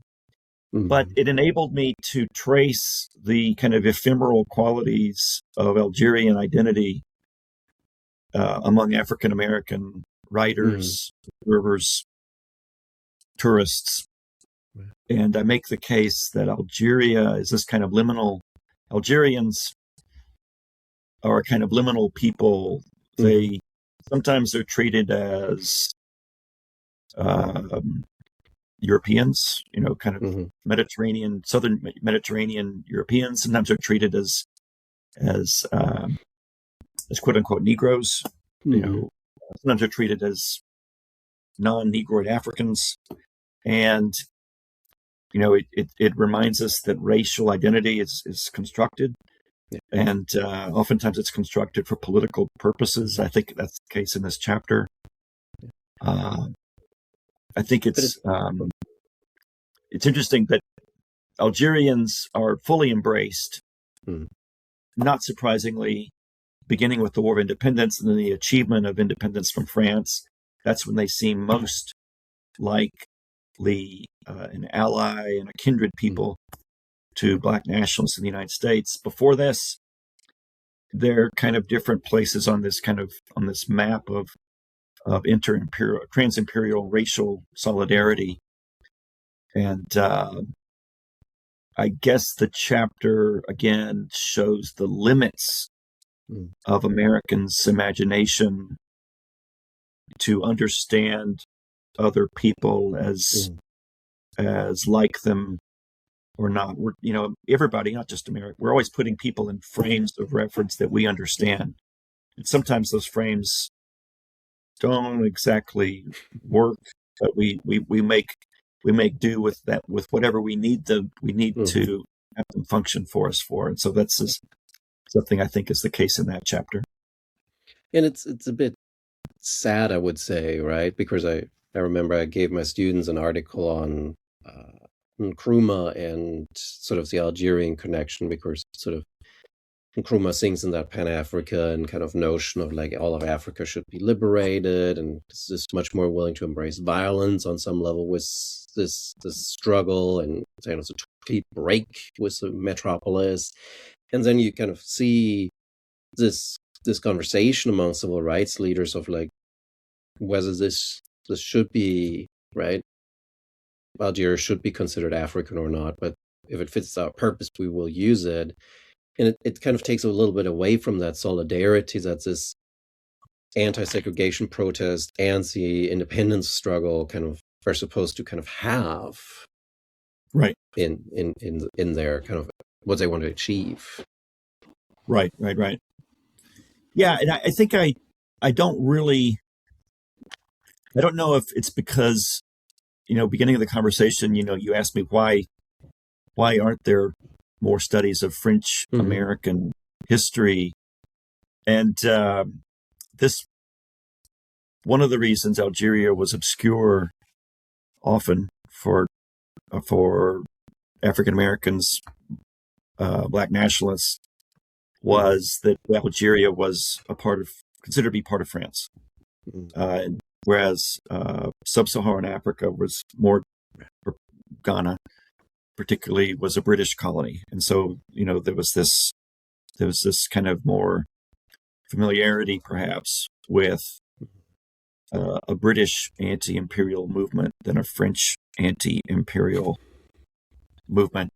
but it enabled me to trace the kind of ephemeral qualities of Algerian identity among African American writers, observers, tourists. And I make the case that Algeria is this kind of liminal. Algerians are a kind of liminal people. Sometimes they're treated as Europeans, kind of southern Mediterranean Europeans. Sometimes they're treated as quote unquote Negroes. Sometimes they're treated as non-Negroid Africans, and it reminds us that racial identity is constructed, and oftentimes it's constructed for political purposes. I think that's the case in this chapter. I think it's interesting that Algerians are fully embraced, not surprisingly, beginning with the War of Independence and then the achievement of independence from France. That's when they seem most like an ally and a kindred people to Black nationalists in the United States. Before this, they're kind of different places on this map of trans-imperial racial solidarity. And I guess the chapter again shows the limits of Americans' imagination to understand other people as like them or not. We're, everybody, not just America, we're always putting people in frames of reference that we understand. And sometimes those frames don't exactly work, but we make we make do with that, with whatever we need Mm-hmm. to have them function for us for. And so that's something I think is the case in that chapter. And it's a bit sad, I would say, right? Because I remember I gave my students an article on Nkrumah and sort of the Algerian connection, because sort of Nkrumah sings in that Pan-African kind of notion of like all of Africa should be liberated, and is much more willing to embrace violence on some level with this struggle, and kind of a complete break with the metropolis. And then you kind of see this conversation among civil rights leaders of like whether this should be, right, Algeria should be considered African or not, but if it fits our purpose, we will use it. And it kind of takes a little bit away from that solidarity that this anti-segregation protest and the independence struggle kind of are supposed to kind of have, right, in their kind of what they want to achieve. Right. Yeah, and I think I don't know if it's because, beginning of the conversation, you asked me why aren't there more studies of French American history, and this one of the reasons Algeria was obscure often for African Americans, Black nationalists, was that Algeria was considered to be part of France, whereas sub-Saharan Africa was more, Ghana particularly, was a British colony, and so there was this kind of more familiarity perhaps with a British anti-imperial movement than a French anti-imperial movement.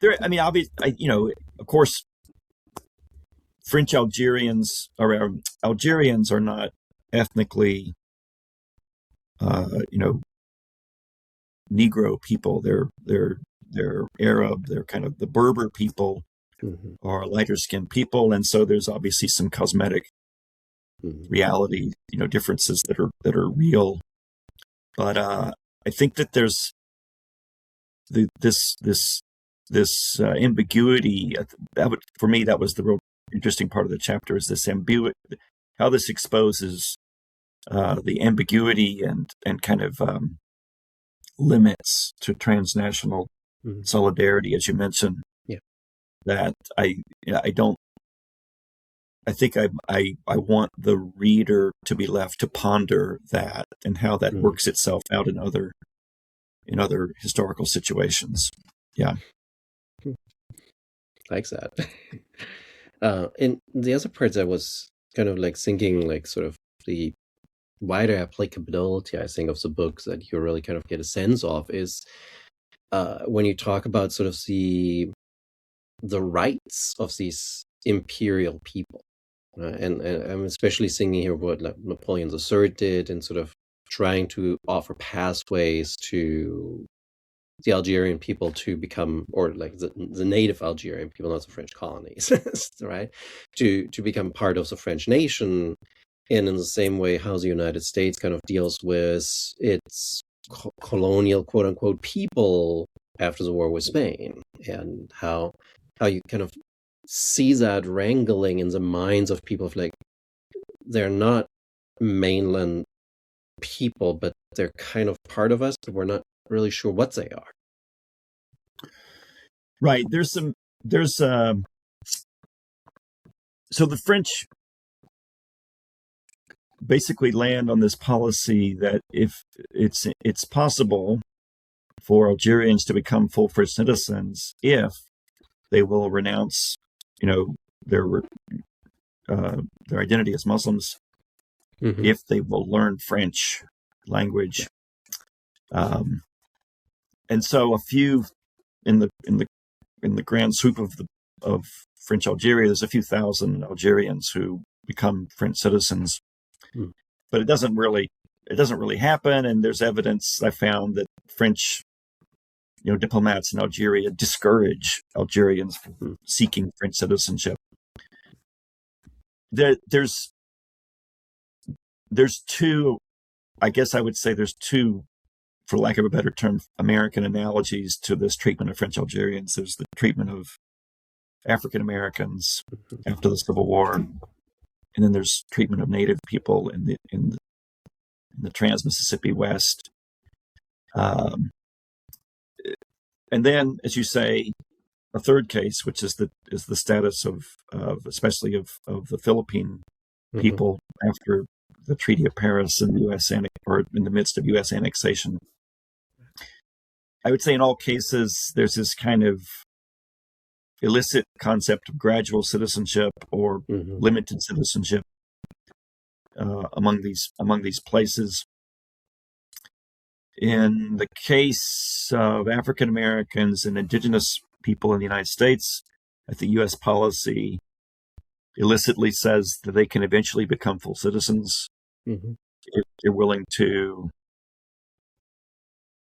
Of course, French Algerians are not ethnically, Negro people. They're Arab. They're kind of the Berber people, are lighter skinned people, and so there's obviously some cosmetic reality, differences that are real. But I think that there's this ambiguity. For me, that was the real interesting part of the chapter, is this ambiguity, how this exposes the ambiguity and kind of limits to transnational solidarity, as you mentioned. Yeah. That I think I want the reader to be left to ponder that and how that works itself out in other historical situations. Yeah. Likes that. And the other parts I was kind of like thinking, like sort of the wider applicability, I think, of the books that you really kind of get a sense of is when you talk about sort of the rights of these imperial people. And I'm especially thinking here what like Napoleon III did, and sort of trying to offer pathways to the Algerian people to become, or like the native Algerian people, not the French colonies, right, to become part of the French nation. And in the same way, how the United States kind of deals with its colonial, quote unquote, people after the war with Spain, and how you kind of see that wrangling in the minds of people of like, they're not mainland people, but they're kind of part of us, but we're not really sure what they are. Right. So the French basically land on this policy that if it's possible for Algerians to become full French citizens if they will renounce, their identity as Muslims, if they will learn French language, and so a few in the grand sweep of French Algeria, there's a few thousand Algerians who become French citizens, but it doesn't really happen. And there's evidence I found that French, diplomats in Algeria discourage Algerians from seeking French citizenship. There's two, I guess I would say there's two, for lack of a better term, American analogies to this treatment of French Algerians. There's the treatment of African Americans after the Civil War, and then there's treatment of Native people in the Trans-Mississippi West. And then, as you say, a third case, which is the status of especially of the Philippine people after the Treaty of Paris and the U.S. or in the midst of U.S. annexation. I would say in all cases there's this kind of illicit concept of gradual citizenship or limited citizenship among these places. In the case of African Americans and indigenous people in the United States, I think U.S. policy illicitly says that they can eventually become full citizens if they're willing to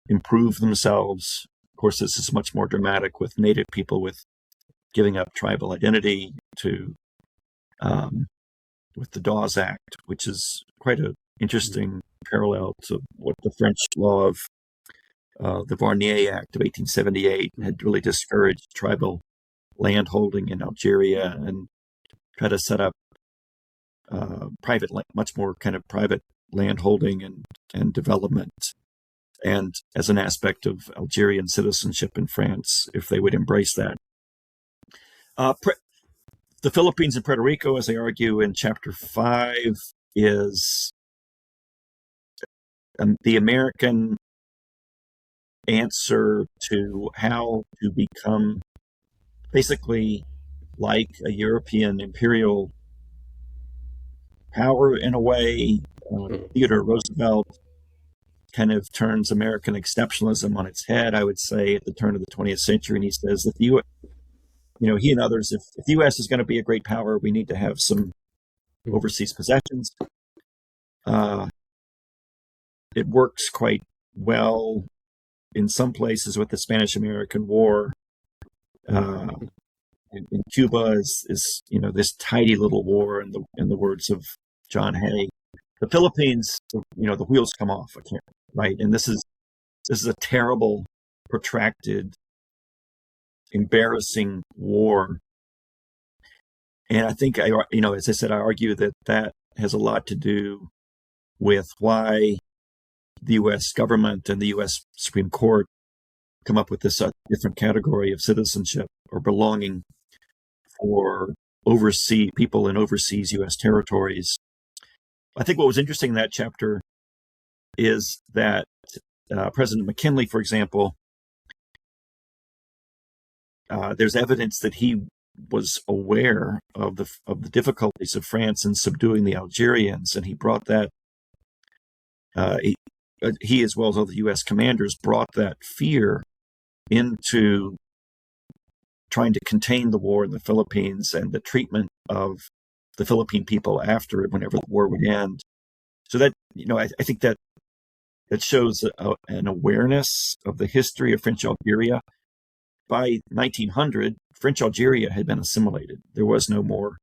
improve themselves. Of course, this is much more dramatic with Native people, with giving up tribal identity to with the Dawes Act, which is quite an interesting parallel to what the French law of the Varnier Act of 1878 had really discouraged tribal landholding in Algeria and try to set up much more kind of private landholding and development, and as an aspect of Algerian citizenship in France, if they would embrace that. The Philippines and Puerto Rico, as I argue in Chapter 5, is the American answer to how to become basically like a European imperial power in a way. Theodore Roosevelt kind of turns American exceptionalism on its head, I would say, at the turn of the 20th century. And he says that he and others, if the U.S. is going to be a great power, we need to have some overseas possessions. It works quite well in some places with the Spanish-American War. In Cuba is this tidy little war, in the words of John Hay. The Philippines, the wheels come off, right? And this is a terrible, protracted, embarrassing war. And I think as I said, I argue that has a lot to do with why the U.S. government and the U.S. Supreme Court come up with this different category of citizenship or belonging for people in overseas U.S. territories. I think what was interesting in that chapter is that President McKinley, for example, there's evidence that he was aware of the difficulties of France in subduing the Algerians, and he brought that. He, as well as other U.S. commanders, brought that fear into trying to contain the war in the Philippines and the treatment of the Philippine people after it, whenever the war would end. So that, I think that shows an awareness of the history of French Algeria. By 1900, French Algeria had been assimilated. There was no more,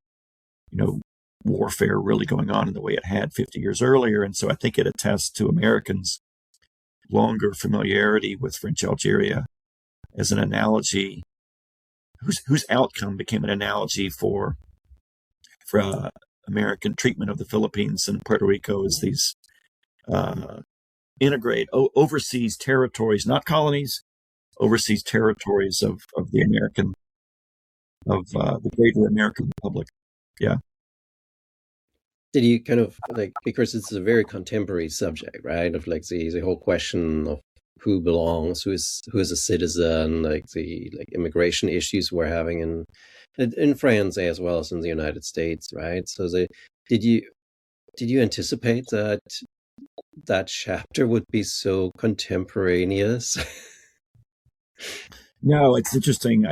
warfare really going on in the way it had 50 years earlier. And so I think it attests to Americans' longer familiarity with French Algeria as an analogy, whose outcome became an analogy for American treatment of the Philippines and Puerto Rico as these overseas territories, not colonies, overseas territories of the greater American Republic. Yeah. Did you kind of because it's a very contemporary subject, right? Of the whole question of who belongs, who is a citizen, the immigration issues we're having in France as well as in the United States, right? So did you anticipate that chapter would be so contemporaneous? No, it's interesting.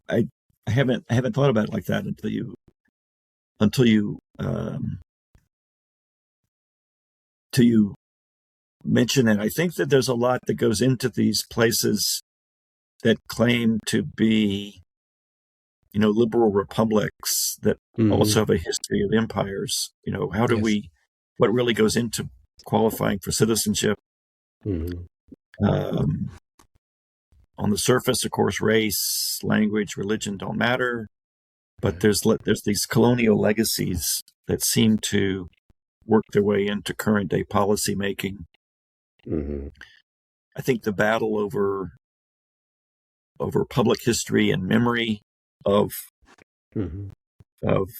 I haven't thought about it like that until you mention it. I think that there's a lot that goes into these places that claim to be, liberal republics that also have a history of empires. What really goes into qualifying for citizenship? Um, on the surface, of course, race, language, religion don't matter, but there's these colonial legacies that seem to work their way into current day policy making. Mm-hmm. I think the battle over public history and memory of Mm-hmm. of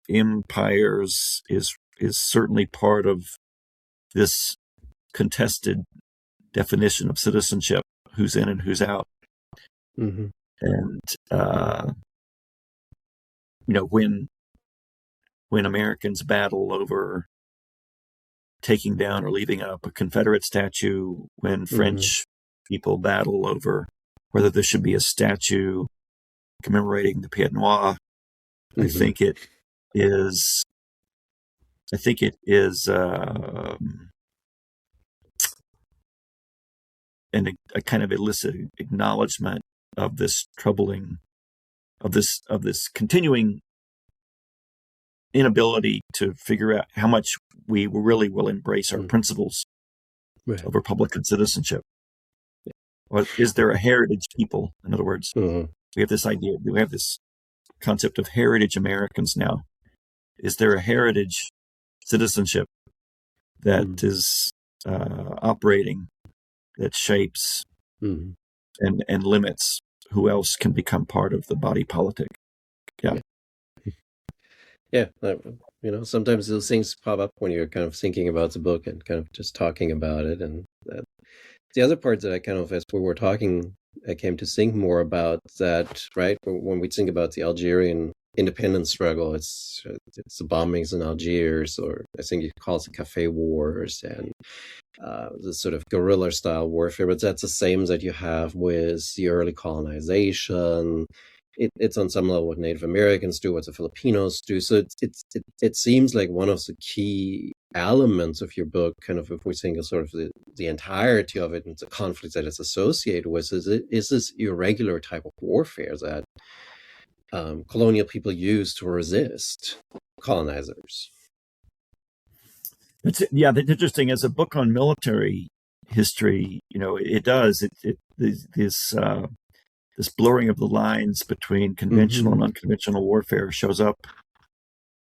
empires is certainly part of this contested definition of citizenship: who's in and who's out. Mm-hmm. And when Americans battle over taking down or leaving up a Confederate statue, when French people battle over whether there should be a statue commemorating the Pied Noir, I think it is. A kind of illicit acknowledgement of this troubling, of this continuing inability to figure out how much we really will embrace our principles of Republican citizenship. Or is there a heritage people? In other words, we have this idea, we have this concept of heritage Americans now. Is there a heritage citizenship that is operating, that shapes and limits who else can become part of the body politic? Yeah, sometimes those things pop up when you're kind of thinking about the book and kind of just talking about it. And the other part that I kind of, as we were talking, I came to think more about that, right? When we think about the Algerian independence struggle, it's the bombings in Algiers, or I think it calls it Cafe Wars, and the sort of guerrilla style warfare. But that's the same that you have with the early colonization. It's on some level what Native Americans do, what the Filipinos do. So it seems like one of the key elements of your book, kind of if we think of sort of the entirety of it and the conflicts that it's associated with, is this irregular type of warfare that colonial people use to resist colonizers. That's interesting. As a book on military history, it does this blurring of the lines between conventional and unconventional warfare shows up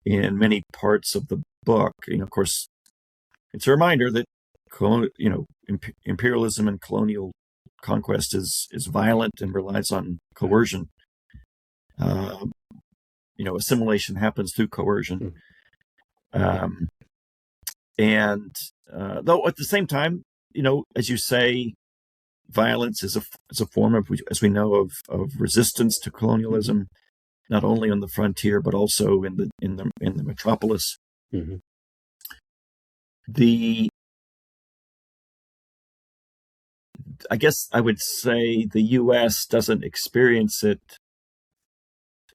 in many parts of the book. Of course, it's a reminder that imperialism and colonial conquest is violent and relies on coercion. Assimilation happens through coercion. And though at the same time, as you say, violence is a form of, as we know, of resistance to colonialism, not only on the frontier but also in the metropolis. I guess I would say the U.S. doesn't experience it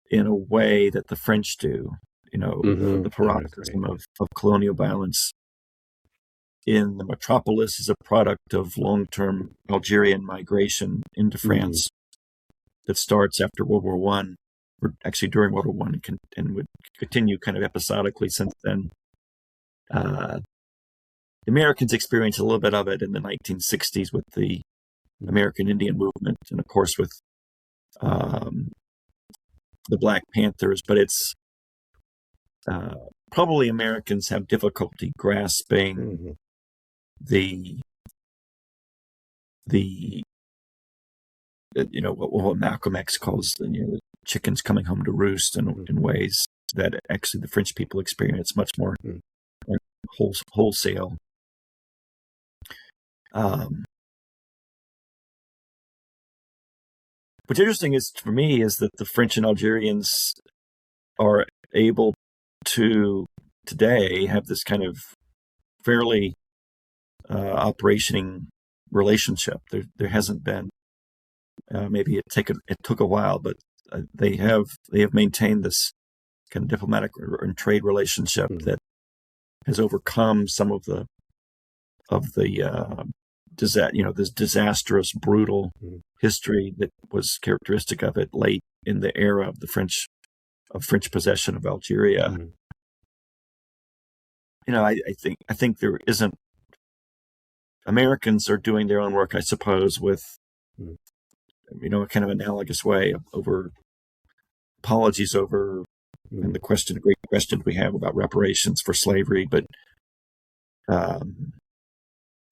in a way that the French do. The paroxysm of colonial violence in the metropolis is a product of long-term Algerian migration into France that starts after World War One, or actually during World War One, and would continue kind of episodically since then. The Americans experienced a little bit of it in the 1960s with the American Indian movement, and of course with the Black Panthers. But it's probably Americans have difficulty grasping the what Malcolm X calls the chickens coming home to roost in ways that actually the French people experience much more wholesale. What's interesting is, for me, is that the French and Algerians are able to today have this kind of fairly operating relationship. There hasn't been, maybe it took a while, but they have maintained this kind of diplomatic and trade relationship that has overcome some of the this disastrous, brutal history that was characteristic of it late in the era of the French possession of Algeria. I think there isn't Americans are doing their own work, I suppose, with, Mm. a kind of analogous way over apologies over, and the great questions we have about reparations for slavery, but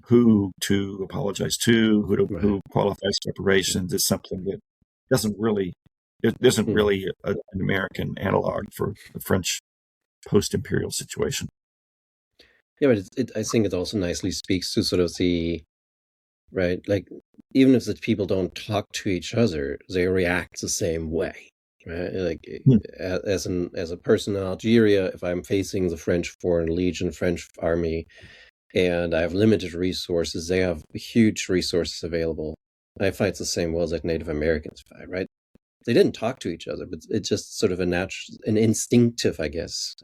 who to apologize to, who qualifies reparations is something that isn't really an American analog for the French post-imperial situation. Yeah, but I think it also nicely speaks to sort of right, like, even if the people don't talk to each other, they react the same way, right? Like, as a person in Algeria, if I'm facing the French Foreign Legion, French army, and I have limited resources, they have huge resources available. I fight the same way that Native Americans fight, right? They didn't talk to each other, but it's just sort of an instinctive, I guess,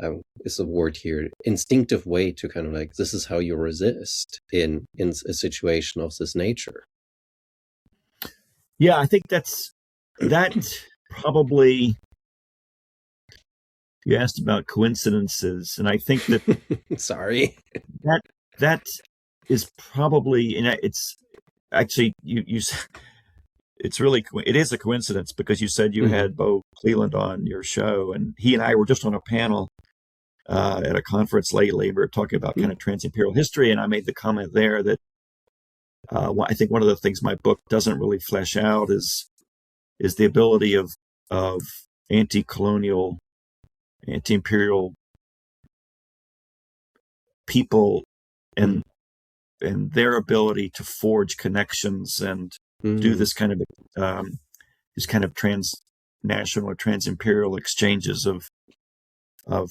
is the word here, instinctive way to kind of like, this is how you resist in a situation of this nature. Yeah, I think that probably, you asked about coincidences, and I think that sorry, that is probably, and it's actually it is a coincidence, because you said you had Bo Cleland on your show, and he and I were just on a panel at a conference lately. We were talking about kind of trans-imperial history, and I made the comment there that I think one of the things my book doesn't really flesh out is the ability of anti-colonial, anti-imperial people and their ability to forge connections and do this kind of transnational or trans-imperial exchanges of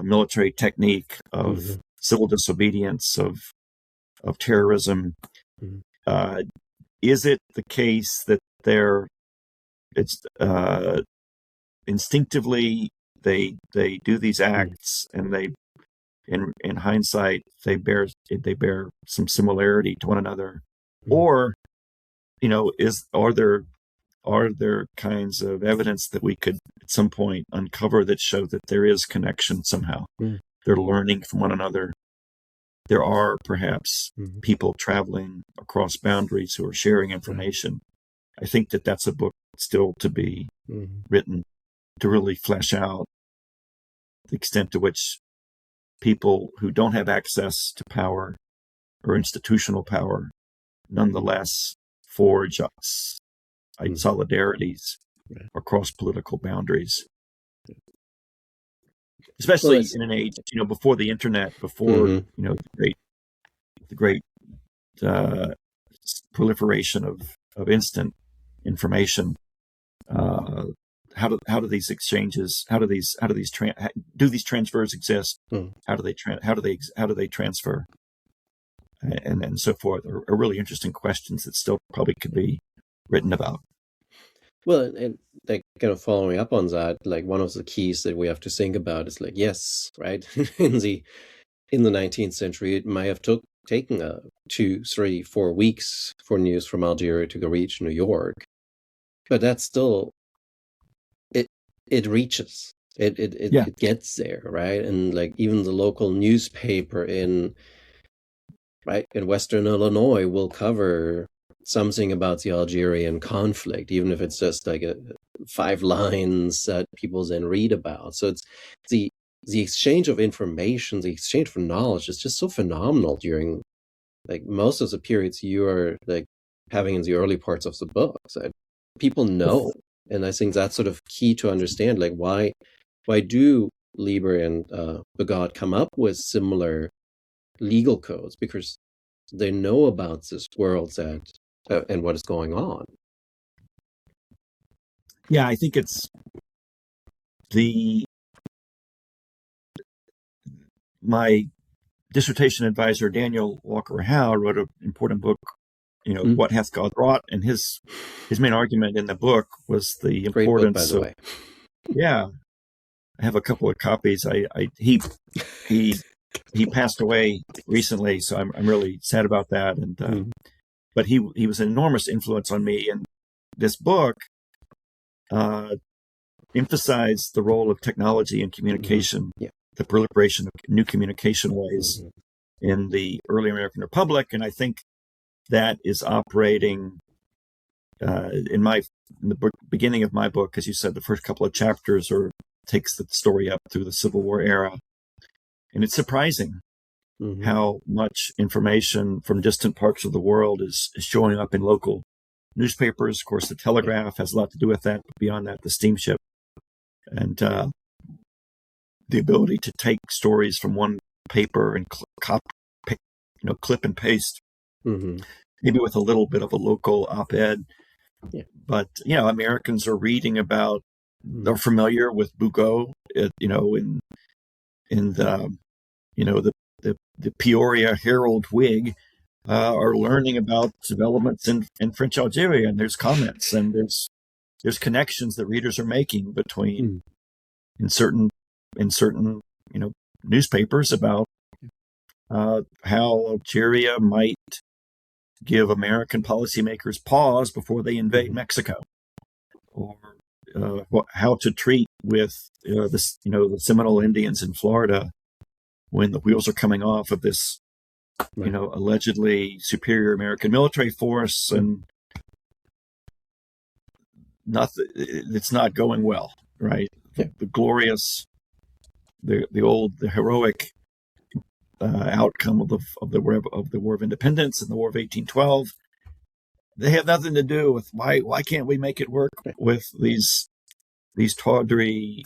military technique, of civil disobedience, of terrorism. Is it the case that it's instinctively they do these acts, and they, in hindsight, they bear some similarity to one another, or are there kinds of evidence that we could at some point uncover that show that there is connection somehow? They're learning from one another. There are perhaps people traveling across boundaries who are sharing information. I think that that's a book still to be written, to really flesh out the extent to which people who don't have access to power or institutional power nonetheless forge solidarities across political boundaries, especially in an age, before the internet, before the great proliferation of instant information. How do these exchanges? Do these transfers exist? How do they transfer? And so forth are really interesting questions that still probably could be written about. Well, and like, kind of following up on that, like, one of the keys that we have to think about is, like, yes, right, in the 19th century, it might have taken 2, 3, 4 weeks for news from Algeria to reach New York, but that's still it reaches. It gets there, right? And like, even the local newspaper in Western Illinois will cover something about the Algerian conflict, even if it's just like 5 lines that people then read about. So it's the exchange of information, the exchange of knowledge is just so phenomenal during like most of the periods you are like having in the early parts of the book. So people know, and I think that's sort of key to understand, like, why do Lieber and Begot come up with similar legal codes, because they know about this world and what is going on. Yeah, I think it's my dissertation advisor, Daniel Walker Howe, wrote an important book, What Hath God Wrought? And his main argument in the book was the importance book, by the way. Yeah, I have a couple of copies. He passed away recently, so I'm really sad about that. And but he was an enormous influence on me. And this book emphasized the role of technology and communication, the proliferation of new communication ways in the early American Republic. And I think that is operating in the beginning of my book. As you said, the first couple of chapters takes the story up through the Civil War era, and it's surprising how much information from distant parts of the world is showing up in local newspapers. Of course, the telegraph has a lot to do with that, but beyond that, the steamship and the ability to take stories from one paper and clip and paste, maybe with a little bit of a local op-ed. Yeah. But Americans are reading about. They're familiar with Bugeaud, in the Peoria Herald Whig, are learning about developments in French Algeria, and there's comments and there's connections that readers are making between in certain newspapers about how Algeria might give American policymakers pause before they invade Mexico, or how to treat with the Seminole Indians in Florida when the wheels are coming off of this allegedly superior American military force, and it's not going well, right? Yeah. The glorious, the heroic outcome of the War of Independence and the War of 1812. They have nothing to do with why can't we make it work with these tawdry,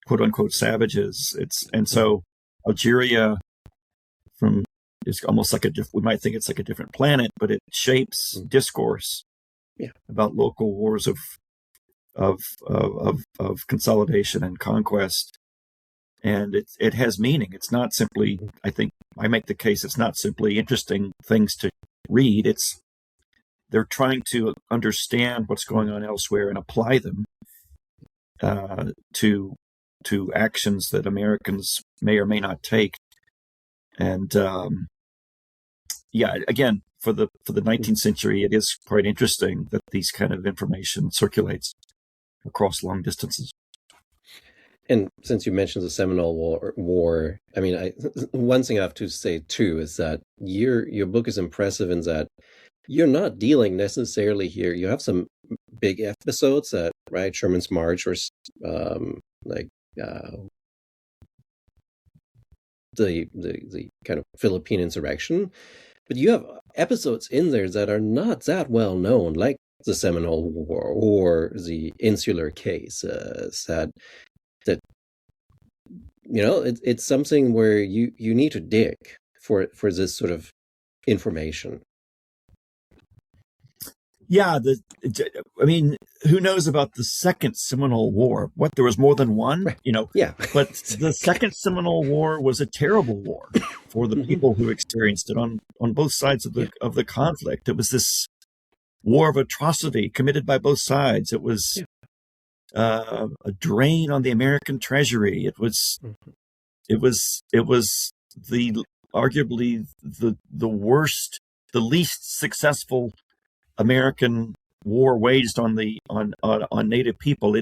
quote unquote savages. So Algeria is almost like we might think it's like a different planet, but it shapes discourse about local wars of consolidation and conquest. And it has meaning. It's not simply, I think I make the case, it's not simply interesting things to read. They're trying to understand what's going on elsewhere and apply them to actions that Americans may or may not take. And again, for the 19th century, it is quite interesting that these kind of information circulates across long distances. And since you mentioned the Seminole War, I mean, one thing I have to say too is that your book is impressive in that you're not dealing necessarily here. You have some big episodes that, right, Sherman's March, or the kind of Philippine insurrection, but you have episodes in there that are not that well known, like the Seminole War or the Insular Case. That it's something where you need to dig for this sort of information. Yeah, who knows about the Second Seminole War? There was more than one, right. Yeah. But the Second Seminole War was a terrible war for the people who experienced it on both sides of the conflict. It was this war of atrocity committed by both sides. It was a drain on the American treasury. It was arguably the worst, the least successful American war waged on Native people.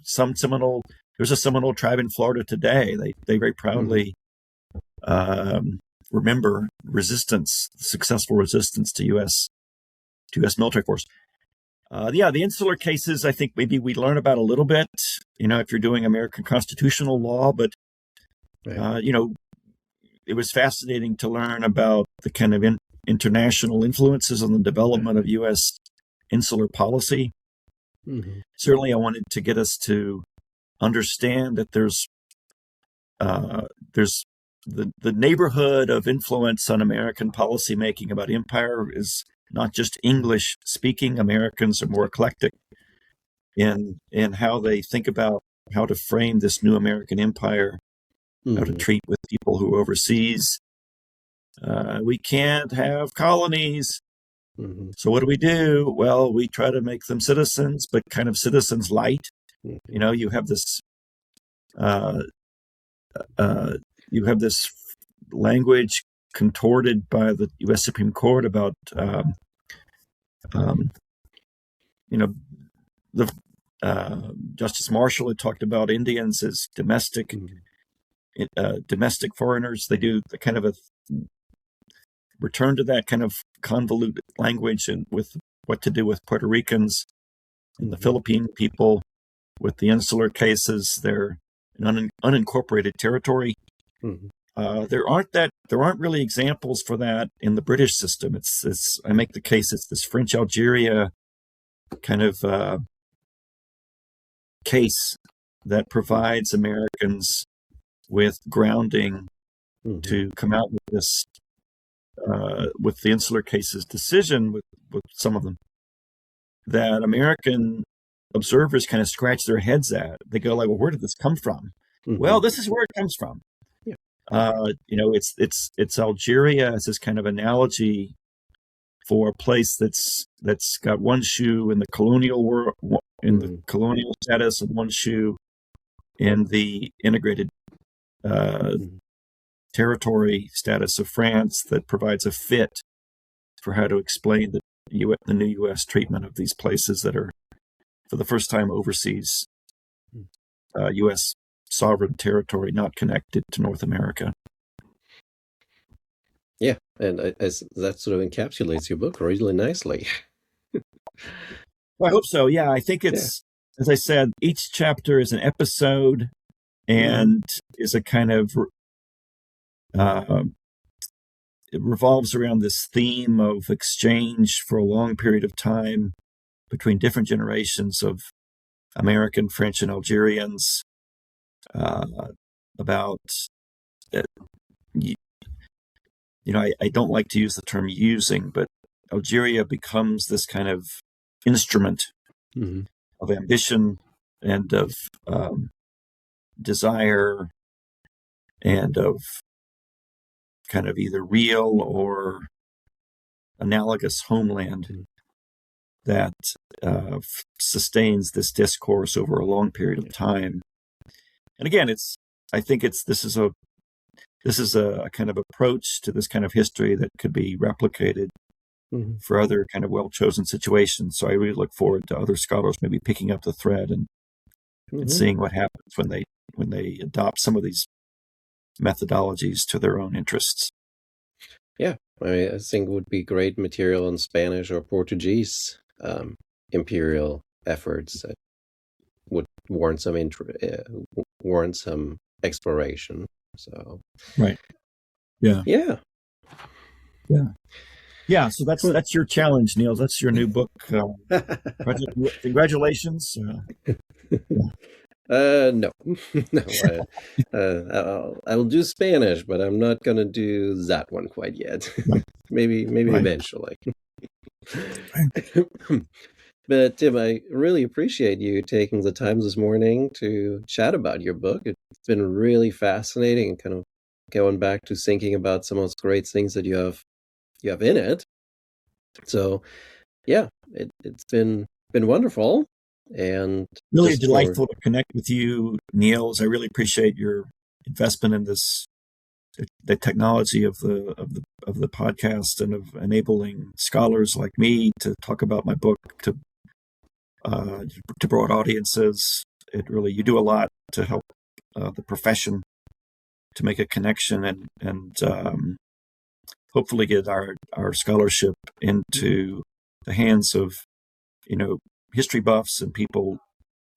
Some Seminole. There's a Seminole tribe in Florida today. They very proudly remember successful resistance to U.S. military force. The insular cases, I think maybe we learn about a little bit. If you're doing American constitutional law, but right. It was fascinating to learn about the kind of international influences on the development of U.S. insular policy. Certainly, I wanted to get us to understand that there's the neighborhood of influence on American policymaking about empire is not just English-speaking. Americans are more eclectic in how they think about how to frame this new American empire, how to treat with people who are overseas. We can't have colonies. So what do? Well, we try to make them citizens, but kind of citizens light. You have this language contorted by the U.S. Supreme Court about Justice Marshall had talked about Indians as domestic foreigners. They do the kind of return to that kind of convoluted language and with what to do with Puerto Ricans and the Philippine people with the insular cases. They're an unincorporated territory. There aren't really examples for that in the British system. It's I make the case it's this French Algeria kind of case that provides Americans with grounding to come out with this with the insular cases decision with some of them that American observers kind of scratch their heads at. They go like, well, where did this come from? Well, this is where it comes from. It's Algeria as this kind of analogy for a place that's got one shoe in the colonial world, in the colonial status, and one shoe in the integrated territory status of France, that provides a fit for how to explain the new U.S. treatment of these places that are, for the first time, overseas U.S. sovereign territory, not connected to North America. Yeah, and that sort of encapsulates your book really nicely. Well, I hope so. Yeah, I think it's, as I said, each chapter is an episode and is a kind of, it revolves around this theme of exchange for a long period of time between different generations of American, French, and Algerians about, I don't like to use the term using, but Algeria becomes this kind of instrument of ambition and of desire and of kind of either real or analogous homeland that sustains this discourse over a long period of time. And again, this is a kind of approach to this kind of history that could be replicated for other kind of well-chosen situations. So I really look forward to other scholars maybe picking up the thread and seeing what happens when they adopt some of these methodologies to their own interests. Yeah, I think it would be great material on Spanish or Portuguese imperial efforts that would warrant some exploration. So right, yeah. So that's your challenge, Neil. That's your new book. Congratulations. No, I will do Spanish, but I'm not gonna do that one quite yet. maybe eventually. But Tim, I really appreciate you taking the time this morning to chat about your book. It's been really fascinating and kind of going back to thinking about some of those great things that you have in it. So yeah, it's been wonderful and really delightful to connect with you, Niels. I really appreciate your investment in this, the technology of the podcast and of enabling scholars like me to talk about my book to broad audiences. You do a lot to help the profession to make a connection and hopefully get our scholarship into the hands of history buffs and people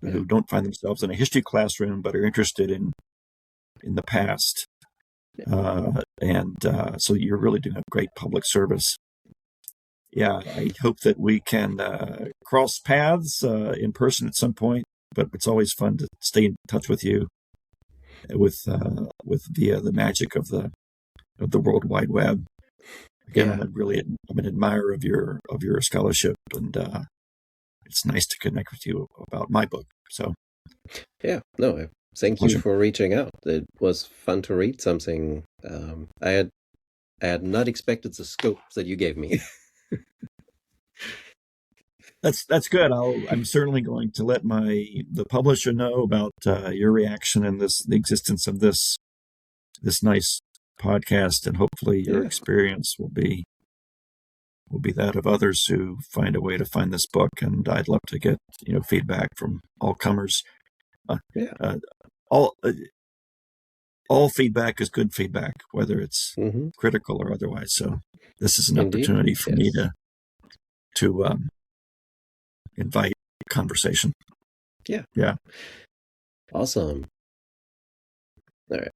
who don't find themselves in a history classroom but are interested in the past. So you're really doing a great public service. Yeah, I hope that we can cross paths in person at some point, but it's always fun to stay in touch with you with via the magic of the World Wide Web. Again, I'm an admirer of your scholarship, and it's nice to connect with you about my book. So, thank you for reaching out. It was fun to read something. I had not expected the scope that you gave me. That's good. I'm certainly going to let the publisher know about your reaction and the existence of this nice podcast, and hopefully your experience will be that of others who find a way to find this book. And I'd love to get feedback from all comers. All feedback is good feedback, whether it's critical or otherwise. So this is an Indeed. opportunity for me Yes. to invite conversation. Yeah. Yeah. Awesome. All right.